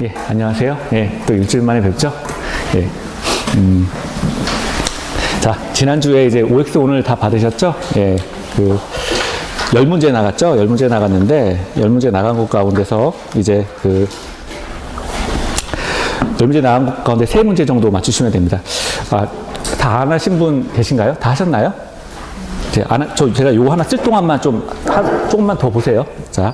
예, 안녕하세요. 예, 또 일주일 만에 뵙죠. 예, 자, 지난주에 이제 OX 오늘 다 받으셨죠? 예, 10문제 나갔죠? 10문제 나갔는데, 10문제 나간 것 가운데서 이제 10문제 나간 것 가운데 3문제 정도 맞추시면 됩니다. 아, 다 안 하신 분 계신가요? 다 하셨나요? 제가 요거 하나 쓸 동안만 조금만 더 보세요. 자.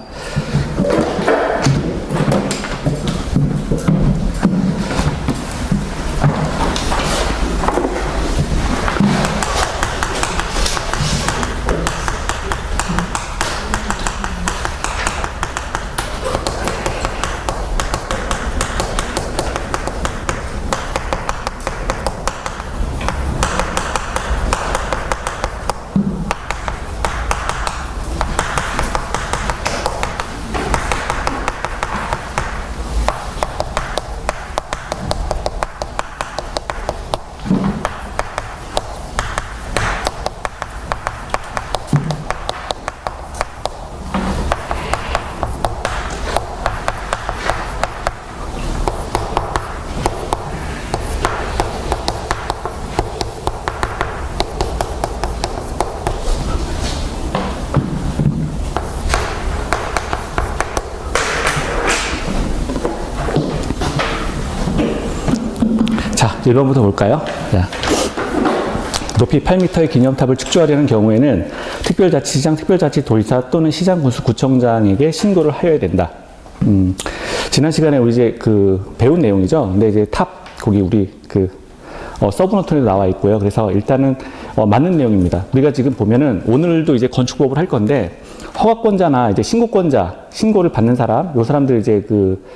자, 1번부터 볼까요? 자, 높이 8m의 기념탑을 축조하려는 경우에는 특별자치시장, 특별자치도지사 또는 시장군수구청장에게 신고를 하여야 된다. 지난 시간에 우리 이제 배운 내용이죠. 근데 이제 거기 우리 서브노트에 나와 있고요. 그래서 일단은 맞는 내용입니다. 우리가 지금 보면은 오늘도 이제 건축법을 할 건데 허가권자나 이제 신고권자, 신고를 받는 사람, 요 사람들 이제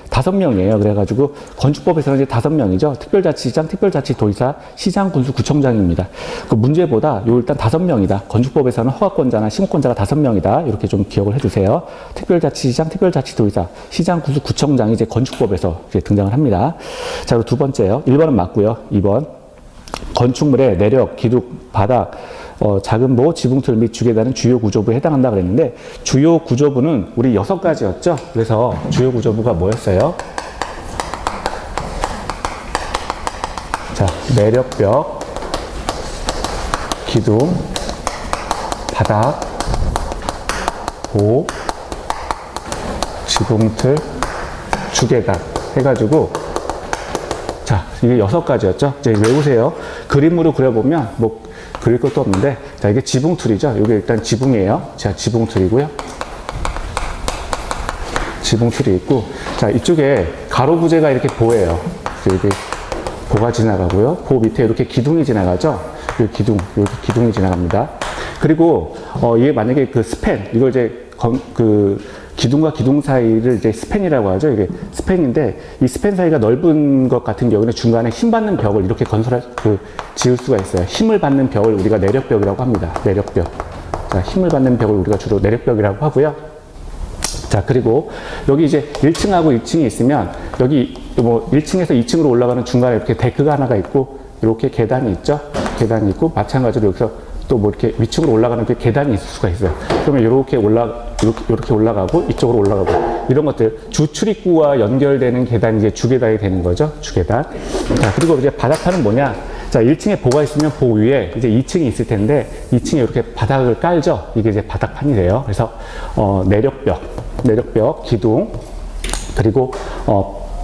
5명이에요. 그래가지고 건축법에서는 이제 5명이죠. 특별자치시장, 특별자치도지사, 시장군수구청장입니다. 그 문제보다 요 일단 5명이다. 건축법에서는 허가권자나 신고권자가 5명이다. 이렇게 좀 기억을 해주세요. 특별자치시장, 특별자치도지사, 시장군수구청장이 이제 건축법에서 이제 등장을 합니다. 자, 그리고 두 번째요. 1번은 맞고요. 2번. 건축물의 내력, 기둥, 바닥, 작은 모, 지붕틀 및 주계단은 주요 구조부에 해당한다 그랬는데 주요 구조부는 우리 6가지였죠. 그래서 주요 구조부가 뭐였어요? 자, 내력벽, 기둥, 바닥, 모, 지붕틀, 주계단 해가지고 자, 이게 6가지였죠. 이제 외우세요. 그림으로 그려보면 그릴 것도 없는데, 자, 이게 지붕틀이죠. 이게 일단 지붕이에요. 자, 지붕틀이고요. 지붕틀이 있고, 자, 이쪽에 가로 부재가 이렇게 보여요. 이렇게 보가 지나가고요. 보 밑에 이렇게 기둥이 지나가죠. 이렇게 기둥이 지나갑니다. 그리고 이게 만약에 스팬, 이걸 이제 기둥과 기둥 사이를 이제 스팬이라고 하죠. 이게 스팬인데 이 스팬 사이가 넓은 것 같은 경우는 중간에 힘 받는 벽을 이렇게 지을 수가 있어요. 힘을 받는 벽을 우리가 내력벽이라고 합니다. 내력벽. 자, 힘을 받는 벽을 우리가 주로 내력벽이라고 하고요. 자, 그리고 여기 이제 1층하고 2층이 있으면 여기 1층에서 2층으로 올라가는 중간에 이렇게 데크가 하나가 있고 이렇게 계단이 있죠. 계단이 있고 마찬가지로 여기서 또 이렇게 위층으로 올라가는 그 계단이 있을 수가 있어요. 그러면 이렇게 올라가고 이쪽으로 올라가고 이런 것들 주출입구와 연결되는 계단이 이제 주계단이 되는 거죠. 주계단. 자, 그리고 이제 바닥판은 뭐냐? 자, 1층에 보가 있으면 보 위에 이제 2층이 있을 텐데 2층에 이렇게 바닥을 깔죠. 이게 이제 바닥판이 돼요. 그래서 내력벽, 기둥, 그리고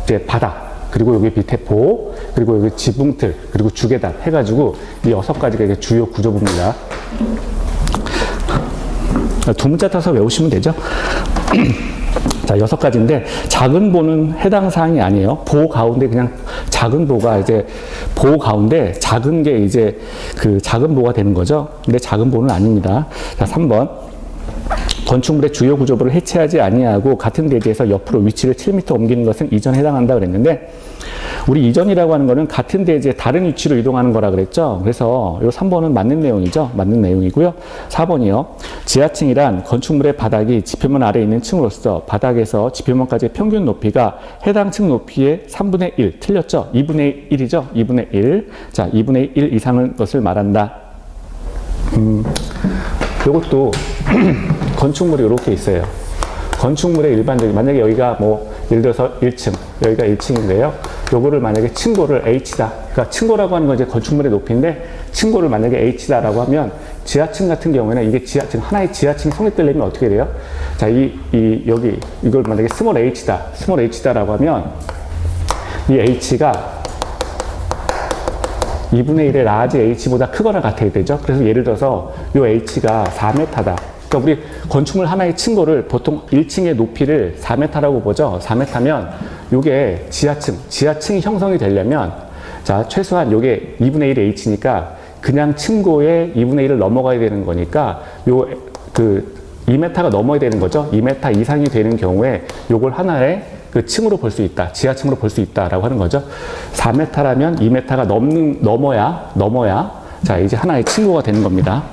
이제 바닥. 그리고 여기 밑에 보, 그리고 여기 지붕틀, 그리고 주계단 해가지고 이 6가지가 이제 주요 구조부입니다. 두 문자 타서 외우시면 되죠. 자, 6가지인데 작은 보는 해당 사항이 아니에요. 보 가운데 그냥 작은 보가 이제 보 가운데 작은 게 이제 작은 보가 되는 거죠. 근데 작은 보는 아닙니다. 자, 3번. 건축물의 주요 구조부를 해체하지 아니하고 같은 대지에서 옆으로 위치를 7m 옮기는 것은 이전에 해당한다 그랬는데 우리 이전이라고 하는 거는 같은 대지에 다른 위치로 이동하는 거라 그랬죠. 그래서 이 3번은 맞는 내용이죠. 맞는 내용이고요. 4번이요. 지하층이란 건축물의 바닥이 지표면 아래에 있는 층으로서 바닥에서 지표면까지의 평균 높이가 해당 층 높이의 3분의 1. 틀렸죠? 2분의 1이죠? 2분의 1. 자, 2분의 1 이상의 것을 말한다. 이것도 건축물이 이렇게 있어요. 건축물의 일반적인, 만약에 여기가 예를 들어서 1층, 여기가 1층인데요. 요거를 만약에 층고를 H다. 그러니까 층고라고 하는 건 이제 건축물의 높이인데, 층고를 만약에 H다라고 하면, 지하층 같은 경우에는 이게 하나의 지하층이 성립되려면 어떻게 돼요? 자, 여기, 이걸 만약에 스몰 H다라고 하면, 이 H가 2분의 1의 라지 H보다 크거나 같아야 되죠. 그래서 예를 들어서 요 H가 4m다. 그러니까 우리 건축물 하나의 층고를 보통 1층의 높이를 4m라고 보죠. 4m면 요게 지하층이 형성이 되려면 자, 최소한 요게 2분의 1의 H니까 그냥 층고의 2분의 1을 넘어가야 되는 거니까 2m가 넘어야 되는 거죠. 2m 이상이 되는 경우에 요걸 하나의 그 층으로 볼 수 있다. 지하층으로 볼 수 있다라고 하는 거죠. 4m라면 2m가 넘어야 자, 이제 하나의 층고가 되는 겁니다.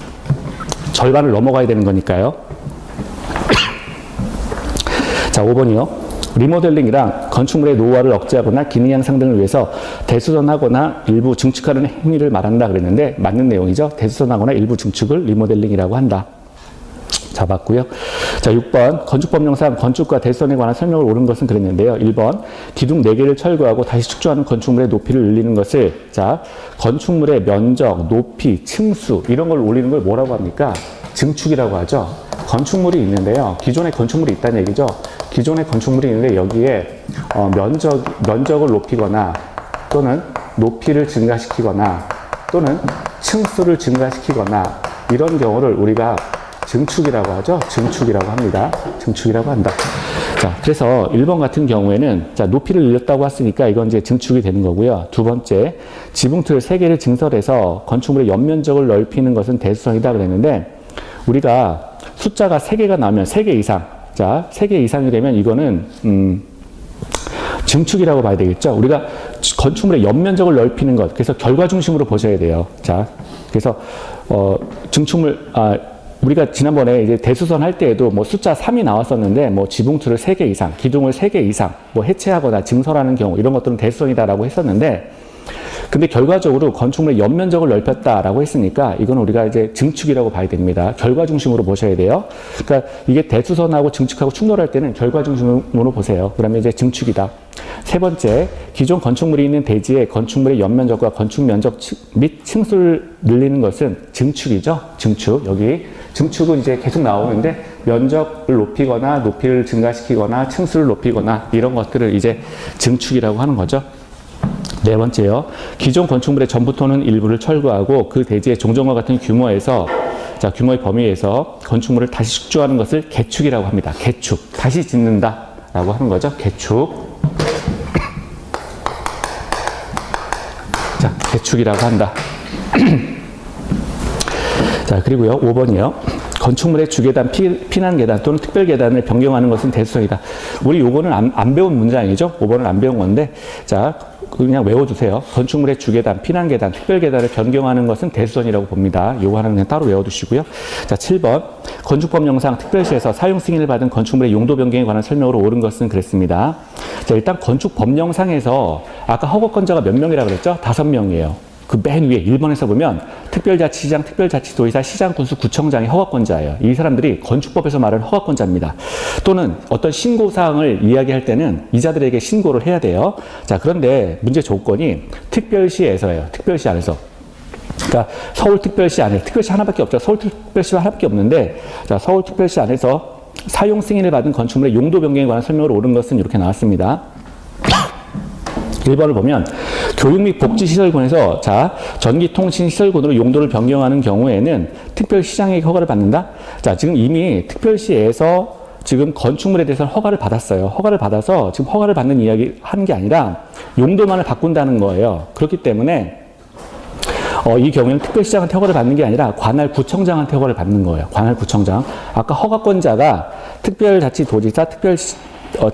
절반을 넘어가야 되는 거니까요. 자, 5번이요. 리모델링이랑 건축물의 노후화를 억제하거나 기능 향상 등을 위해서 대수선하거나 일부 증축하는 행위를 말한다 그랬는데 맞는 내용이죠. 대수선하거나 일부 증축을 리모델링이라고 한다. 잡았고요. 자, 6번 건축법령상 건축과 대수선에 관한 설명을 옳은 것은 그랬는데요. 1번 기둥 4개를 철거하고 다시 축조하는 건축물의 높이를 늘리는 것을 자, 건축물의 면적, 높이, 층수 이런 걸 올리는 걸 뭐라고 합니까? 증축이라고 하죠. 건축물이 있는데요. 기존의 건축물이 있다는 얘기죠. 기존의 건축물이 있는데 여기에 면적을 높이거나 또는 높이를 증가시키거나 또는 층수를 증가시키거나 이런 경우를 우리가 증축이라고 하죠. 증축이라고 합니다. 증축이라고 한다. 자, 그래서 1번 같은 경우에는 자, 높이를 늘렸다고 했으니까 이건 이제 증축이 되는 거고요. 두 번째, 지붕틀 3개를 증설해서 건축물의 연면적을 넓히는 것은 대수선이다 그랬는데 우리가 숫자가 3개가 나오면 3개 이상, 자, 3개 이상이 되면 이거는 증축이라고 봐야 되겠죠. 우리가 건축물의 연면적을 넓히는 것, 그래서 결과 중심으로 보셔야 돼요. 자, 그래서 우리가 지난번에 이제 대수선 할 때에도 뭐 숫자 3이 나왔었는데 뭐 지붕틀을 3개 이상, 기둥을 3개 이상 뭐 해체하거나 증설하는 경우 이런 것들은 대수선이다라고 했었는데 근데 결과적으로 건축물의 연면적을 넓혔다라고 했으니까 이건 우리가 이제 증축이라고 봐야 됩니다. 결과 중심으로 보셔야 돼요. 그러니까 이게 대수선하고 증축하고 충돌할 때는 결과 중심으로 보세요. 그러면 이제 증축이다. 세 번째, 기존 건축물이 있는 대지에 건축물의 연면적과 건축 면적 및 층수를 늘리는 것은 증축이죠. 증축. 여기 증축은 이제 계속 나오는데 면적을 높이거나 높이를 증가시키거나 층수를 높이거나 이런 것들을 이제 증축이라고 하는 거죠. 네 번째요. 기존 건축물의 전부터는 일부를 철거하고 그 대지의 종전과 같은 규모의 범위에서 건축물을 다시 축조하는 것을 개축이라고 합니다. 개축. 다시 짓는다라고 하는 거죠. 개축. 자, 개축이라고 한다. 자, 그리고요. 5번이요. 건축물의 주계단, 피난계단 또는 특별계단을 변경하는 것은 대수선이다. 우리 요거는 안 배운 문장이죠. 5번은 안 배운 건데, 자, 그냥 외워두세요. 건축물의 주계단, 피난계단, 특별계단을 변경하는 것은 대수선이라고 봅니다. 요거 하나 그냥 따로 외워두시고요. 자, 7번. 건축법령상 특별시에서 사용 승인을 받은 건축물의 용도 변경에 관한 설명으로 옳은 것은 그랬습니다. 자, 일단 건축법령상에서 아까 허가권자가 몇 명이라고 그랬죠? 5명이에요. 그 맨 위에 1번에서 보면 특별자치시장, 특별자치도의사, 시장군수, 구청장이 허가권자예요. 이 사람들이 건축법에서 말하는 허가권자입니다. 또는 어떤 신고사항을 이야기할 때는 이자들에게 신고를 해야 돼요. 자, 그런데 문제 조건이 특별시에서예요. 특별시 안에서. 그러니까 서울특별시 안에, 특별시 하나밖에 없죠. 서울특별시가 하나밖에 없는데, 자, 서울특별시 안에서 사용 승인을 받은 건축물의 용도 변경에 관한 설명으로 옳은 것은 이렇게 나왔습니다. 1번을 보면 교육 및 복지시설군에서 자, 전기통신시설군으로 용도를 변경하는 경우에는 특별시장에게 허가를 받는다. 자, 지금 이미 특별시에서 지금 건축물에 대해서는 허가를 받았어요. 허가를 받아서 지금 허가를 받는 이야기 하는 게 아니라 용도만을 바꾼다는 거예요. 그렇기 때문에 이 경우에는 특별시장한테 허가를 받는 게 아니라 관할구청장한테 허가를 받는 거예요. 관할구청장. 아까 허가권자가 특별자치도지사,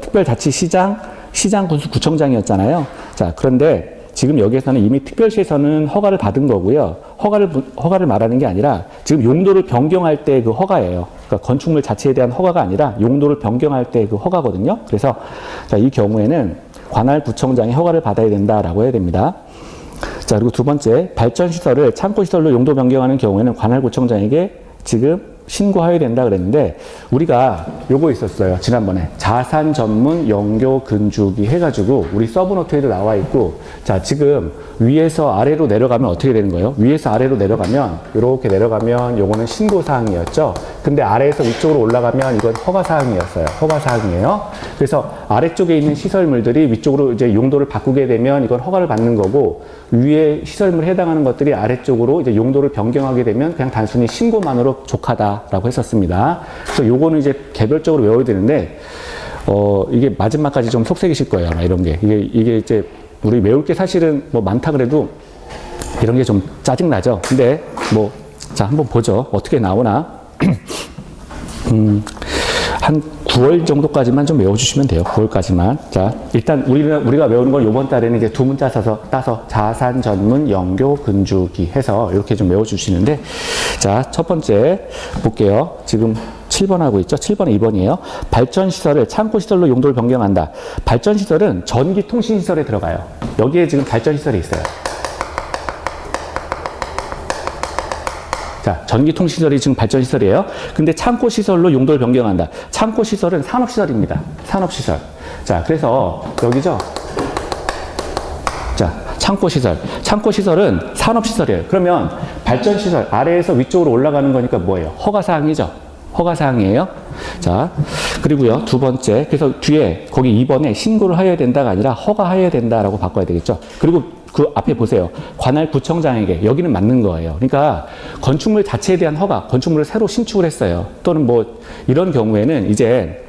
특별자치시장, 시장군수, 구청장이었잖아요. 자, 그런데 지금 여기에서는 이미 특별시에서는 허가를 받은 거고요. 허가를 말하는 게 아니라 지금 용도를 변경할 때 그 허가예요. 그러니까 건축물 자체에 대한 허가가 아니라 용도를 변경할 때 그 허가거든요. 그래서 자, 이 경우에는 관할구청장이 허가를 받아야 된다라고 해야 됩니다. 자, 그리고 두 번째, 발전시설을 창고시설로 용도 변경하는 경우에는 관할구청장에게 지금 신고하여야 된다 그랬는데, 우리가 요거 있었어요. 지난번에. 자산 전문 영교 근주기 해가지고, 우리 서브노트에도 나와 있고, 자, 지금 위에서 아래로 내려가면 어떻게 되는 거예요? 위에서 아래로 내려가면, 이렇게 내려가면 요거는 신고사항이었죠? 근데 아래에서 위쪽으로 올라가면 이건 허가사항이었어요. 허가사항이에요. 그래서 아래쪽에 있는 시설물들이 위쪽으로 이제 용도를 바꾸게 되면 이건 허가를 받는 거고, 위에 시설물에 해당하는 것들이 아래쪽으로 이제 용도를 변경하게 되면 그냥 단순히 신고만으로 족하다라고 했었습니다. 그래서 요거는 이제 개별적으로 외워야 되는데, 이게 마지막까지 좀 속색이실 거예요. 아마 이런 게. 이게 이제 우리 외울 게 사실은 뭐 많다 그래도 이런 게 좀 짜증나죠. 근데 뭐, 자, 한번 보죠. 어떻게 나오나. 한 9월 정도까지만 좀 외워주시면 돼요. 9월까지만. 자, 일단 우리가 외우는 건 이번 달에는 이제 두 문자 따서 자산 전문 영교 근주기 해서 이렇게 좀 외워주시는데, 자, 첫 번째 볼게요. 지금 7번 하고 있죠? 7번에 2번이에요. 발전시설을 창고시설로 용도를 변경한다. 발전시설은 전기통신시설에 들어가요. 여기에 지금 발전시설이 있어요. 자, 전기통신시설이 지금 발전시설이에요. 근데 창고시설로 용도를 변경한다. 창고시설은 산업시설입니다. 산업시설. 자, 그래서 여기죠. 자, 창고시설. 창고시설은 산업시설이에요. 그러면 발전시설, 아래에서 위쪽으로 올라가는 거니까 뭐예요? 허가사항이죠. 허가사항이에요. 자, 그리고요, 두 번째. 그래서 뒤에 거기 2번에 신고를 하여야 된다가 아니라 허가하여야 된다라고 바꿔야 되겠죠. 그리고 그 앞에 보세요. 관할 구청장에게 여기는 맞는 거예요. 그러니까 건축물 자체에 대한 허가, 건축물을 새로 신축을 했어요. 또는 뭐 이런 경우에는 이제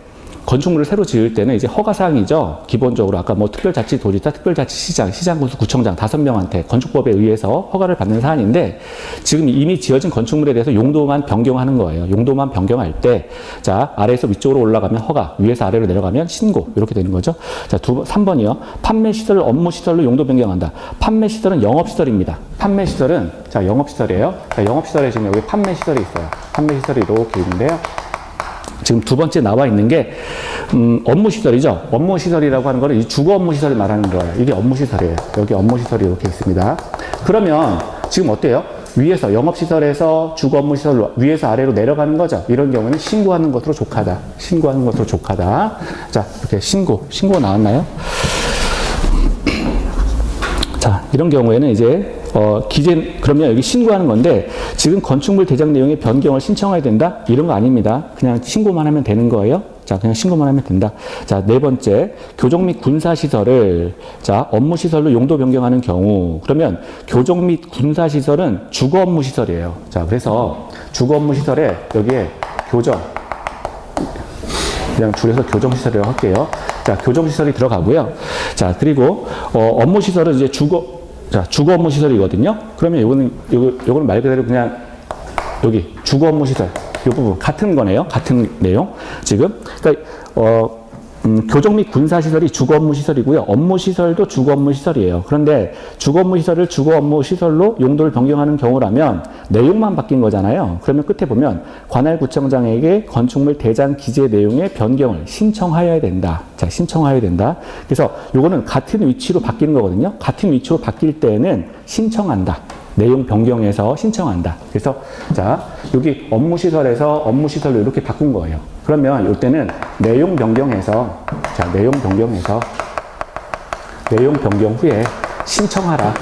건축물을 새로 지을 때는 이제 허가사항이죠. 기본적으로 아까 뭐 특별자치도지사, 특별자치시장, 시장군수, 구청장 5명한테 건축법에 의해서 허가를 받는 사안인데, 지금 이미 지어진 건축물에 대해서 용도만 변경하는 거예요. 용도만 변경할 때, 자, 아래에서 위쪽으로 올라가면 허가, 위에서 아래로 내려가면 신고, 이렇게 되는 거죠. 자, 3번이요. 판매시설을 업무시설로 용도 변경한다. 판매시설은 영업시설입니다. 판매시설은, 자, 영업시설이에요. 자, 영업시설에 지금 여기 판매시설이 있어요. 판매시설이 이렇게 있는데요. 지금 두 번째 나와 있는 게 업무시설이죠. 업무시설이라고 하는 거는 이 주거 업무시설을 말하는 거예요. 이게 업무시설이에요. 여기 업무시설이 이렇게 있습니다. 그러면 지금 어때요? 위에서 영업시설에서 주거 업무시설로 위에서 아래로 내려가는 거죠. 이런 경우는 신고하는 것으로 족하다. 신고하는 것으로 족하다. 자, 이렇게 신고 나왔나요? 자, 이런 경우에는 이제 그러면 여기 신고하는 건데, 지금 건축물 대장 내용의 변경을 신청해야 된다? 이런 거 아닙니다. 그냥 신고만 하면 되는 거예요. 자, 그냥 신고만 하면 된다. 자, 네 번째. 교정 및 군사시설을, 자, 업무시설로 용도 변경하는 경우. 그러면 교정 및 군사시설은 주거 업무시설이에요. 자, 그래서 주거 업무시설에 여기에 교정. 그냥 줄여서 교정시설이라고 할게요. 자, 교정시설이 들어가고요. 자, 그리고, 업무시설은 이제 주거 업무 시설이거든요. 그러면 요거는 말 그대로 그냥 여기 주거 업무 시설 이 부분 같은 거네요. 같은 내용 지금. 그러니까 교정 및 군사 시설이 주거 업무 시설이고요. 업무 시설도 주거 업무 시설이에요. 그런데 주거 업무 시설을 주거 업무 시설로 용도를 변경하는 경우라면 내용만 바뀐 거잖아요. 그러면 끝에 보면 관할 구청장에게 건축물 대장 기재 내용의 변경을 신청하여야 된다. 자, 신청하여야 된다. 그래서 요거는 같은 위치로 바뀌는 거거든요. 같은 위치로 바뀔 때는 신청한다. 내용 변경해서 신청한다. 그래서 자, 여기 업무시설에서 업무시설로 이렇게 바꾼 거예요. 그러면 이때는 내용 변경해서, 자, 내용 변경 후에 신청하라.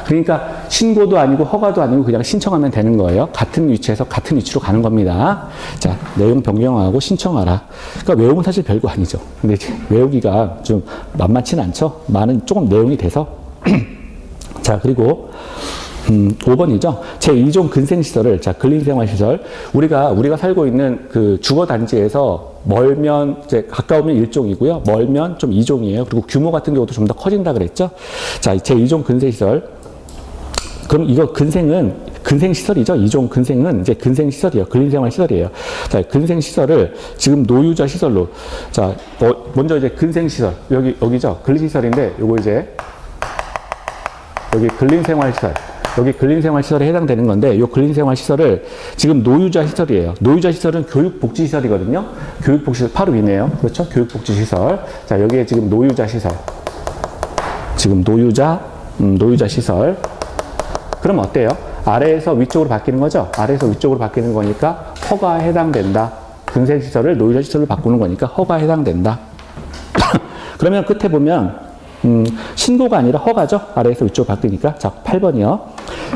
그러니까 신고도 아니고 허가도 아니고 그냥 신청하면 되는 거예요. 같은 위치에서 같은 위치로 가는 겁니다. 자, 내용 변경하고 신청하라. 그러니까 외우면 사실 별거 아니죠. 근데 외우기가 좀 만만치는 않죠. 조금 내용이 돼서. 자, 그리고 5번이죠. 제2종 근생시설을, 자, 근린생활시설. 우리가 살고 있는 그 주거단지에서 멀면, 이제 가까우면 1종이고요. 멀면 좀 2종이에요. 그리고 규모 같은 경우도 좀 더 커진다 그랬죠. 자, 제2종 근생시설. 그럼 이거 근생시설이죠. 2종 근생은 이제 근생시설이에요. 근린생활시설이에요. 자, 근생시설을 지금 노유자 시설로. 자, 먼저 이제 근생시설. 여기죠. 근린시설인데, 요거 이제 여기 근린생활시설. 여기 근린생활시설에 해당되는 건데, 이 근린생활시설을 지금 노유자 시설이에요. 노유자 시설은 교육복지시설이거든요. 교육복지시설 바로 위네요. 그렇죠? 교육복지시설. 자, 여기에 지금 노유자 시설. 지금 노유자 시설. 그럼 어때요? 아래에서 위쪽으로 바뀌는 거죠. 아래에서 위쪽으로 바뀌는 거니까 허가에 해당된다. 근생시설을 노이절시설로 바꾸는 거니까 허가에 해당된다. 그러면 끝에 보면 신고가 아니라 허가죠. 아래에서 위쪽으로 바뀌니까. 자, 8번이요.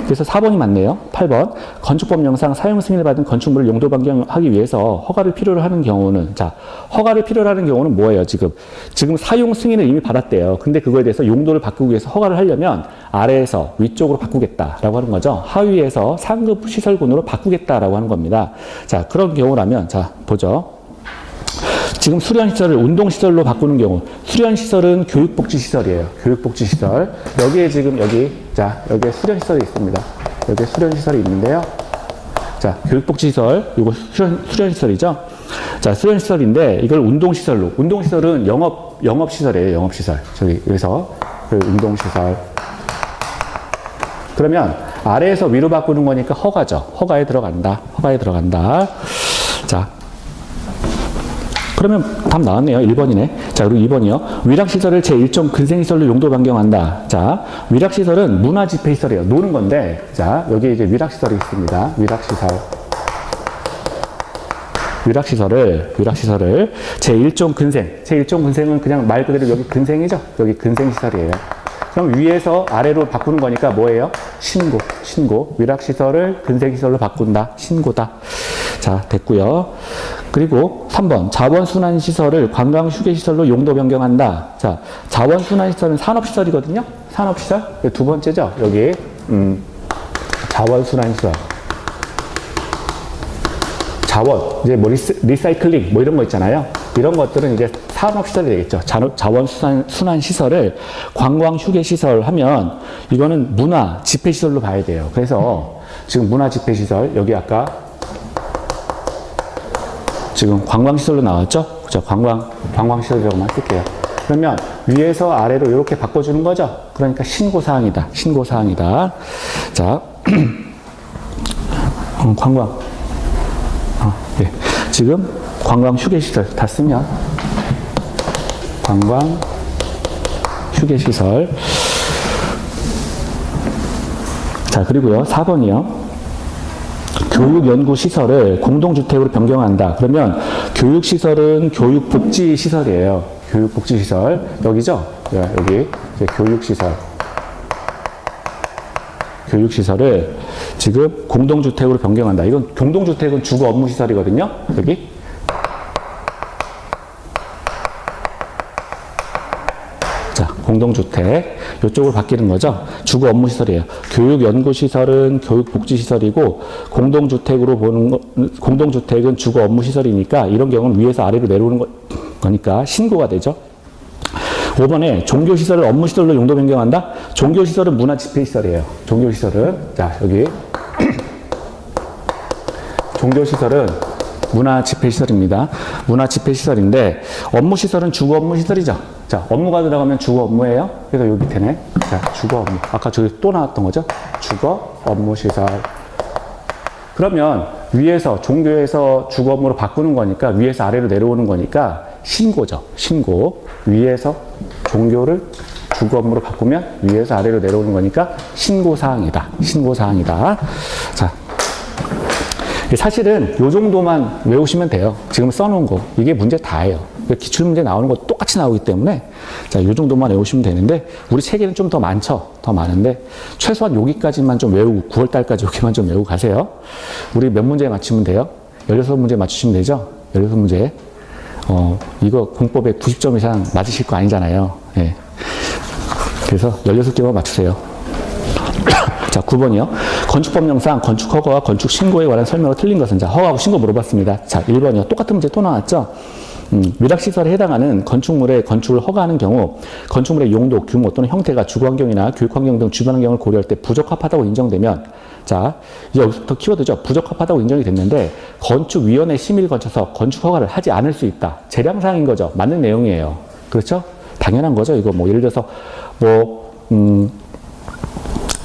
그래서 4번이 맞네요. 8번. 건축법령상 사용 승인을 받은 건축물을 용도 변경하기 위해서 허가를 필요로 하는 경우는, 자, 허가를 필요로 하는 경우는 뭐예요, 지금? 지금 사용 승인을 이미 받았대요. 근데 그거에 대해서 용도를 바꾸기 위해서 허가를 하려면 아래에서 위쪽으로 바꾸겠다라고 하는 거죠. 하위에서 상급 시설군으로 바꾸겠다라고 하는 겁니다. 자, 그런 경우라면, 자, 보죠. 지금 수련시설을 운동시설로 바꾸는 경우, 수련시설은 교육복지시설이에요. 교육복지시설. 여기에 지금 여기에 수련시설이 있습니다. 여기에 수련시설이 있는데요. 자, 교육복지시설, 이거 수련시설이죠. 자, 수련시설인데 이걸 운동시설로, 운동시설은 영업시설이에요. 영업시설. 여기서 운동시설. 그러면 아래에서 위로 바꾸는 거니까 허가죠. 허가에 들어간다. 허가에 들어간다. 자. 그러면 답 나왔네요. 1번이네. 자, 그리고 2번이요. 위락시설을 제1종 근생시설로 용도 변경한다. 자, 위락시설은 문화집회시설이에요. 노는 건데, 자, 여기 이제 위락시설이 있습니다. 위락시설을 제1종 근생. 제1종 근생은 그냥 말 그대로 여기 근생이죠. 여기 근생시설이에요. 그럼 위에서 아래로 바꾸는 거니까 뭐예요? 신고. 위락시설을 근생시설로 바꾼다. 신고다. 자, 됐고요. 그리고 3번. 자원순환시설을 관광휴게시설로 용도 변경한다. 자, 자원순환시설은 산업시설이거든요. 산업시설. 두 번째죠. 여기 자원순환시설. 자원, 이제 뭐 리사이클링 뭐 이런 거 있잖아요. 이런 것들은 이제 산업시설이 되겠죠. 자원순환시설을 관광휴게시설 하면 이거는 문화집회시설로 봐야 돼요. 그래서 지금 문화집회시설, 여기 아까 지금 관광시설로 나왔죠? 그죠? 관광시설이라고만 쓸게요. 그러면 위에서 아래로 이렇게 바꿔주는 거죠? 그러니까 신고사항이다. 신고사항이다. 자, 관광. 네. 지금 관광휴게시설 다 쓰면 관광휴게시설. 자, 그리고요. 4번이요. 교육연구시설을 공동주택으로 변경한다. 그러면 교육시설은 교육복지시설이에요. 교육복지시설. 여기죠? 여기 이제 교육시설을 지금 공동주택으로 변경한다. 이건 공동주택은 주거 업무시설이거든요. 여기. 자, 공동주택. 이쪽으로 바뀌는 거죠. 주거 업무시설이에요. 교육연구시설은 교육복지시설이고, 공동주택은 주거 업무시설이니까, 이런 경우는 위에서 아래로 내려오는 거니까 신고가 되죠. 5번에 종교시설을 업무시설로 용도 변경한다? 종교시설은 문화집회시설이에요. 종교시설은, 자, 여기. 종교시설은 문화집회시설입니다. 문화집회시설인데, 업무시설은 주거 업무시설이죠. 자, 업무가 들어가면 주거 업무예요. 그래서 여기 밑에네. 자, 주거 업무. 아까 저기 또 나왔던 거죠? 주거 업무시설. 그러면 위에서, 종교에서 주거 업무로 바꾸는 거니까, 위에서 아래로 내려오는 거니까, 신고죠. 신고. 위에서 종교를 주거 업무로 바꾸면 위에서 아래로 내려오는 거니까 신고사항이다. 신고사항이다. 자, 사실은 요 정도만 외우시면 돼요. 지금 써놓은 거. 이게 문제 다예요. 기출문제 나오는 거 똑같이 나오기 때문에 자, 요 정도만 외우시면 되는데 우리 책에는 좀 더 많죠. 더 많은데 최소한 여기까지만 좀 외우고 9월달까지 여기만 좀 외우고 가세요. 우리 몇 문제 맞추면 돼요? 16문제 맞추시면 되죠? 16문제. 이거 공법에 90점 이상 맞으실 거 아니잖아요. 예. 그래서 16개만 맞추세요. 자, 9번이요. 건축법령상 건축허가와 건축신고에 관한 설명으로 틀린 것은? 자, 허가하고 신고 물어봤습니다. 자, 1번이요. 똑같은 문제 또 나왔죠? 위락시설에 해당하는 건축물의 건축을 허가하는 경우 건축물의 용도, 규모 또는 형태가 주거환경이나 교육환경 등 주변 환경을 고려할 때 부적합하다고 인정되면, 자, 여기서부터 키워드죠. 부적합하다고 인정이 됐는데 건축위원회 심의를 거쳐서 건축허가를 하지 않을 수 있다. 재량사항인 거죠. 맞는 내용이에요. 그렇죠? 당연한 거죠. 이거 뭐 예를 들어서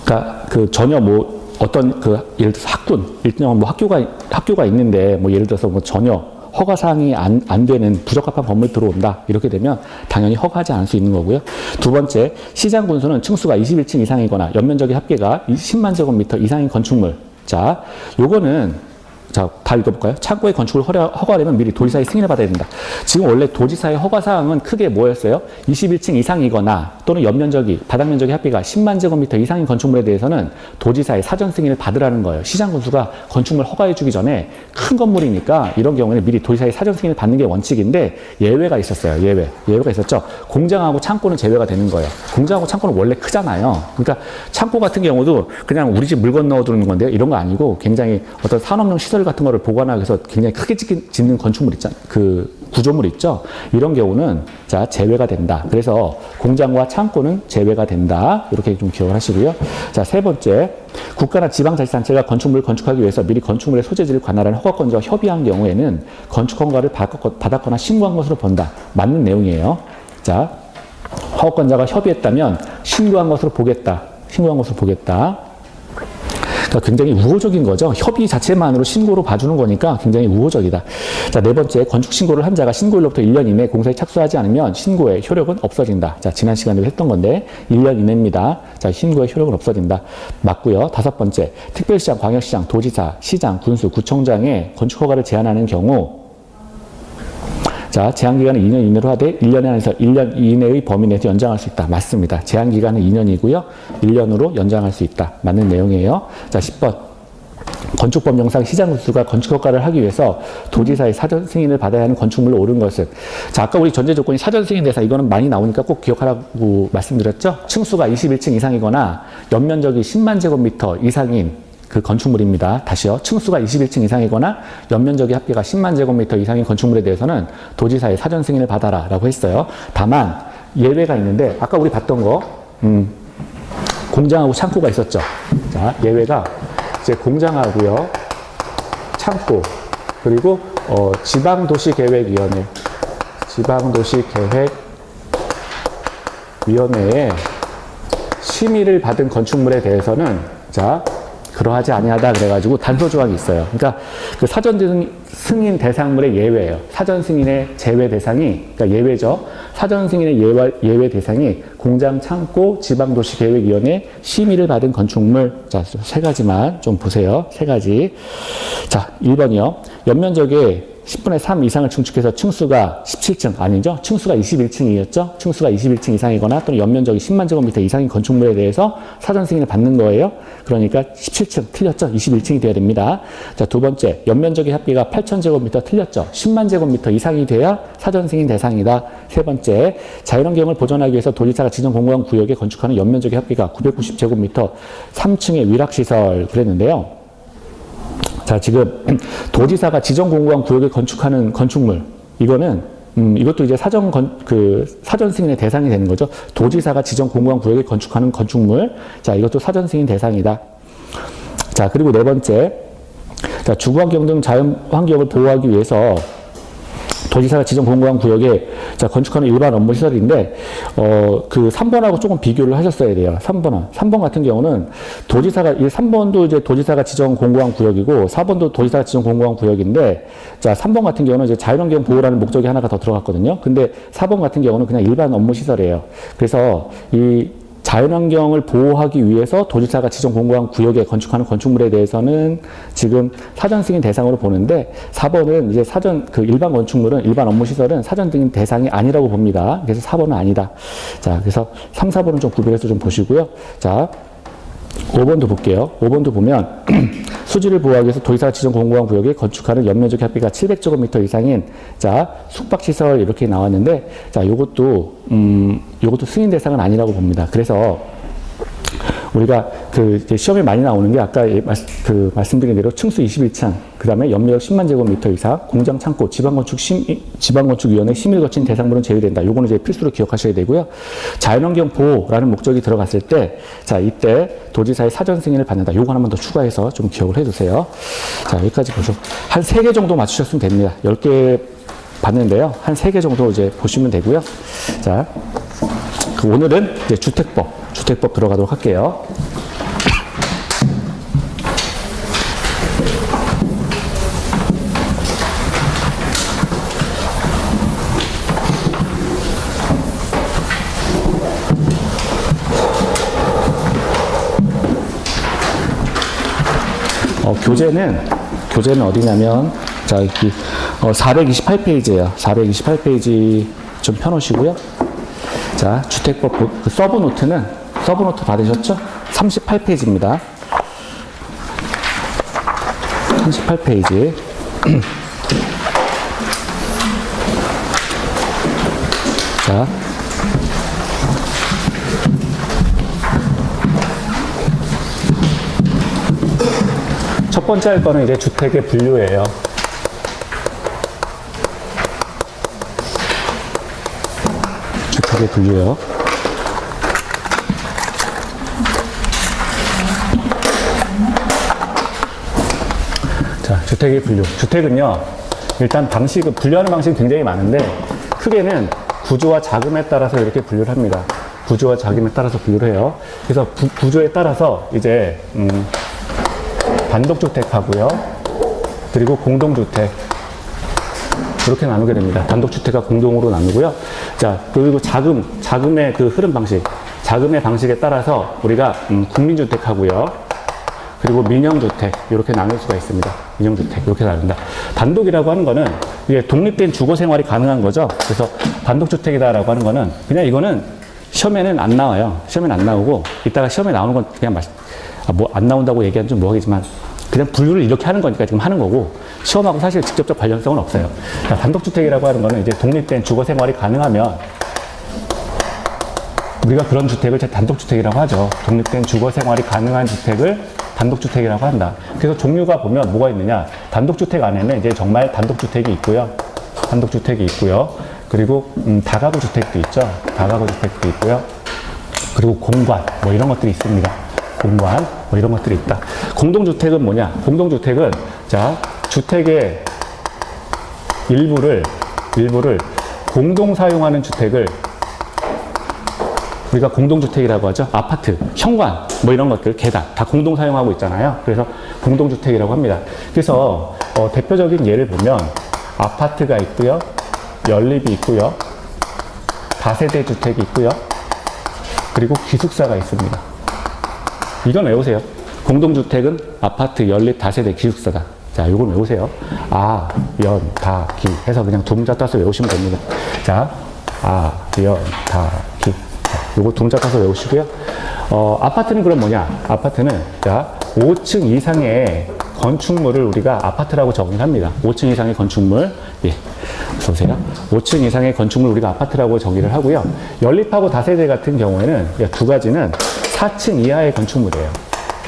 그러니까 그 전혀 뭐 어떤 그 예를 들어서 학군 일정 뭐 학교가 있는데 뭐 예를 들어서 뭐 전혀 허가사항이 안 되는 부적합한 건물이 들어온다. 이렇게 되면 당연히 허가하지 않을 수 있는 거고요. 두 번째, 시장 군수는 층수가 21층 이상이거나 연면적의 합계가 10만 제곱미터 이상인 건축물. 자, 요거는 자, 다 읽어볼까요? 창고의 건축을 허가하려면 미리 도지사의 승인을 받아야 된다. 지금 원래 도지사의 허가사항은 크게 뭐였어요? 21층 이상이거나 또는 연면적이, 바닥면적의 합계가 10만 제곱미터 이상인 건축물에 대해서는 도지사의 사전 승인을 받으라는 거예요. 시장 군수가 건축물 허가해주기 전에 큰 건물이니까 이런 경우에는 미리 도지사의 사전 승인을 받는 게 원칙인데 예외가 있었어요. 예외가 있었죠. 공장하고 창고는 제외가 되는 거예요. 공장하고 창고는 원래 크잖아요. 그러니까 창고 같은 경우도 그냥 우리 집 물건 넣어두는 건데요. 이런 거 아니고 굉장히 어떤 산업용 시설 같은 거를 보관하기 위해서 굉장히 크게 짓는 건축물 있잖아요. 그 구조물 있죠. 이런 경우는 자 제외가 된다. 그래서 공장과 창고는 제외가 된다. 이렇게 좀 기억을 하시고요. 자, 세 번째, 국가나 지방자치단체가 건축물을 건축하기 위해서 미리 건축물의 소재지를 관할하는 허가권자와 협의한 경우에는 건축 허가를 받았거나 신고한 것으로 본다. 맞는 내용이에요. 자, 허가권자가 협의했다면 신고한 것으로 보겠다. 그러니까 굉장히 우호적인 거죠. 협의 자체만으로 신고로 봐주는 거니까 굉장히 우호적이다. 자, 네 번째, 건축 신고를 한 자가 신고일로부터 1년 이내에 공사에 착수하지 않으면 신고의 효력은 없어진다. 자, 지난 시간에도 했던 건데 1년 이내입니다. 자, 신고의 효력은 없어진다. 맞고요. 다섯 번째, 특별시장, 광역시장, 도지사, 시장, 군수, 구청장의 건축 허가를 제한하는 경우 자, 제한기간은 2년 이내로 하되 1년에 한해서 1년 이내의 범위 내에서 연장할 수 있다. 맞습니다. 제한기간은 2년이고요. 1년으로 연장할 수 있다. 맞는 내용이에요. 자, 10번. 건축법령상 시장군수가 건축허가를 하기 위해서 도지사의 사전 승인을 받아야 하는 건축물로 옳은 것은 자, 아까 우리 전제 조건이 사전 승인 대상 이거는 많이 나오니까 꼭 기억하라고 말씀드렸죠. 층수가 21층 이상이거나 연면적이 10만 제곱미터 이상인 그 건축물입니다. 다시요. 층수가 21층 이상이거나 연면적의 합계가 10만 제곱미터 이상인 건축물에 대해서는 도지사의 사전 승인을 받아라 라고 했어요. 다만 예외가 있는데 아까 우리 봤던 거 공장하고 창고가 있었죠. 자, 예외가 이제 공장하고요. 창고 그리고 지방도시계획위원회의 심의를 받은 건축물에 대해서는 자 그러하지 아니하다 그래가지고 단서 조항이 있어요. 그러니까 그 사전 승인 대상물의 예외예요. 사전 승인의 제외 대상이 그러니까 예외죠. 사전 승인의 예외 대상이 공장, 창고, 지방도시계획위원회 심의를 받은 건축물. 자, 세 가지만 좀 보세요. 세 가지. 자, 1번이요. 연면적의 10분의 3 이상을 증축해서 층수가 17층 아니죠? 층수가 21층이었죠? 층수가 21층 이상이거나 또는 연면적이 10만 제곱미터 이상인 건축물에 대해서 사전 승인을 받는 거예요. 그러니까 17층 틀렸죠? 21층이 돼야 됩니다. 자, 두 번째, 연면적의 합계가 8천 제곱미터 틀렸죠? 10만 제곱미터 이상이 돼야 사전 승인 대상이다. 세 번째, 자연환경을 보존하기 위해서 도지사가 지정 공공한 구역에 건축하는 연면적의 합계가 990 제곱미터 3층의 위락시설 그랬는데요. 자, 지금 도지사가 지정공고한 구역에 건축하는 건축물 이거는 이것도 이제 사전 승인의 대상이 되는 거죠. 도지사가 지정공고한 구역에 건축하는 건축물. 자, 이것도 사전 승인 대상이다. 자, 그리고 네 번째. 자, 주거환경 등 자연환경을 보호하기 위해서 도지사가 지정 공고한 구역에 자, 건축하는 일반 업무 시설인데 그 3번하고 조금 비교를 하셨어야 돼요. 3번 같은 경우는 도지사가 3번도 이제 도지사가 지정 공고한 구역이고 4번도 도지사가 지정 공고한 구역인데 자, 3번 같은 경우는 이제 자연환경 보호라는 목적이 하나가 더 들어갔거든요. 근데 4번 같은 경우는 그냥 일반 업무 시설이에요. 그래서 이 자연환경을 보호하기 위해서 도지사가 지정 공고한 구역에 건축하는 건축물에 대해서는 지금 사전 승인 대상으로 보는데 4번은 이제 일반 건축물은 일반 업무 시설은 사전 승인 대상이 아니라고 봅니다. 그래서 4번은 아니다. 자, 그래서 3, 4번은 좀 구별해서 좀 보시고요. 자, 5번도 볼게요. 5번도 보면 수지를 보호하기 위해서 도지사가 지정 공고한 구역에 건축하는 연면적 합계가 700제곱미터 이상인 자, 숙박시설 이렇게 나왔는데 자, 요것도 승인 대상은 아니라고 봅니다. 그래서 우리가 이제 시험에 많이 나오는 게 아까 말씀드린 대로 층수 21층, 그 다음에 연면적 10만 제곱미터 이상, 공장, 창고, 지방건축위원회 심의를 거친 대상물은 제외된다. 요거는 이제 필수로 기억하셔야 되고요. 자연환경 보호라는 목적이 들어갔을 때, 자, 이때 도지사의 사전 승인을 받는다. 요거 하나만 더 추가해서 좀 기억을 해두세요. 자, 여기까지 보죠. 한 3개 정도 맞추셨으면 됩니다. 10개 봤는데요. 한 3개 정도 이제 보시면 되고요. 자, 오늘은 이제 주택법 들어가도록 할게요. 교재는 어디냐면, 자, 여기, 428페이지예요. 428페이지 좀 펴놓으시고요. 자, 주택법 그 서브노트 받으셨죠? 38페이지입니다. 38페이지. 자. 첫 번째 할 거는 이제 주택의 분류예요. 주택의 분류요. 자, 주택의 분류. 주택은요, 일단 분류하는 방식이 굉장히 많은데, 크게는 구조와 자금에 따라서 이렇게 분류를 합니다. 구조와 자금에 따라서 분류를 해요. 그래서 구조에 따라서 이제, 단독주택하고요. 그리고 공동주택. 이렇게 나누게 됩니다. 단독주택과 공동으로 나누고요. 자, 그리고 자금의 그 흐름 방식. 자금의 방식에 따라서 우리가 국민주택하고요. 그리고 민영주택. 이렇게 나눌 수가 있습니다. 민영주택. 이렇게 나눈다. 단독이라고 하는 거는 이게 독립된 주거 생활이 가능한 거죠. 그래서 단독주택이다라고 하는 거는 그냥 이거는 시험에는 안 나와요. 시험에는 안 나오고 이따가 시험에 나오는 건 그냥 뭐 안 나온다고 얘기하면 좀 뭐하겠지만 그냥 분류를 이렇게 하는 거니까 지금 하는 거고 시험하고 사실 직접적 관련성은 없어요. 자, 단독주택이라고 하는 거는 이제 독립된 주거 생활이 가능하면 우리가 그런 주택을 단독주택이라고 하죠. 독립된 주거 생활이 가능한 주택을 단독주택이라고 한다. 그래서 종류가 보면 뭐가 있느냐. 단독주택 안에는 이제 정말 단독주택이 있고요. 단독주택이 있고요. 그리고 다가구 주택도 있죠. 다가구 주택도 있고요. 그리고 공관 뭐 이런 것들이 있습니다. 공관 뭐 이런 것들이 있다. 공동주택은 뭐냐? 공동주택은 자 주택의 일부를 공동 사용하는 주택을 우리가 공동주택이라고 하죠. 아파트, 현관, 뭐 이런 것들, 계단 다 공동 사용하고 있잖아요. 그래서 공동주택이라고 합니다. 그래서 대표적인 예를 보면 아파트가 있고요. 연립이 있고요. 다세대 주택이 있고요. 그리고 기숙사가 있습니다. 이건 외우세요. 공동주택은 아파트, 연립, 다세대, 기숙사다. 자, 이걸 외우세요. 아, 연, 다, 기 해서 그냥 두 문자 따서 외우시면 됩니다. 자, 아, 연, 다, 기. 요거 두 문자 따서 외우시고요. 아파트는 그럼 뭐냐? 아파트는 자 5층 이상의 건축물을 우리가 아파트라고 정의합니다. 5층 이상의 건축물, 예, 보세요. 5층 이상의 건축물 우리가 아파트라고 정의를 하고요. 연립하고 다세대 같은 경우에는 두 가지는 4층 이하의 건축물이에요.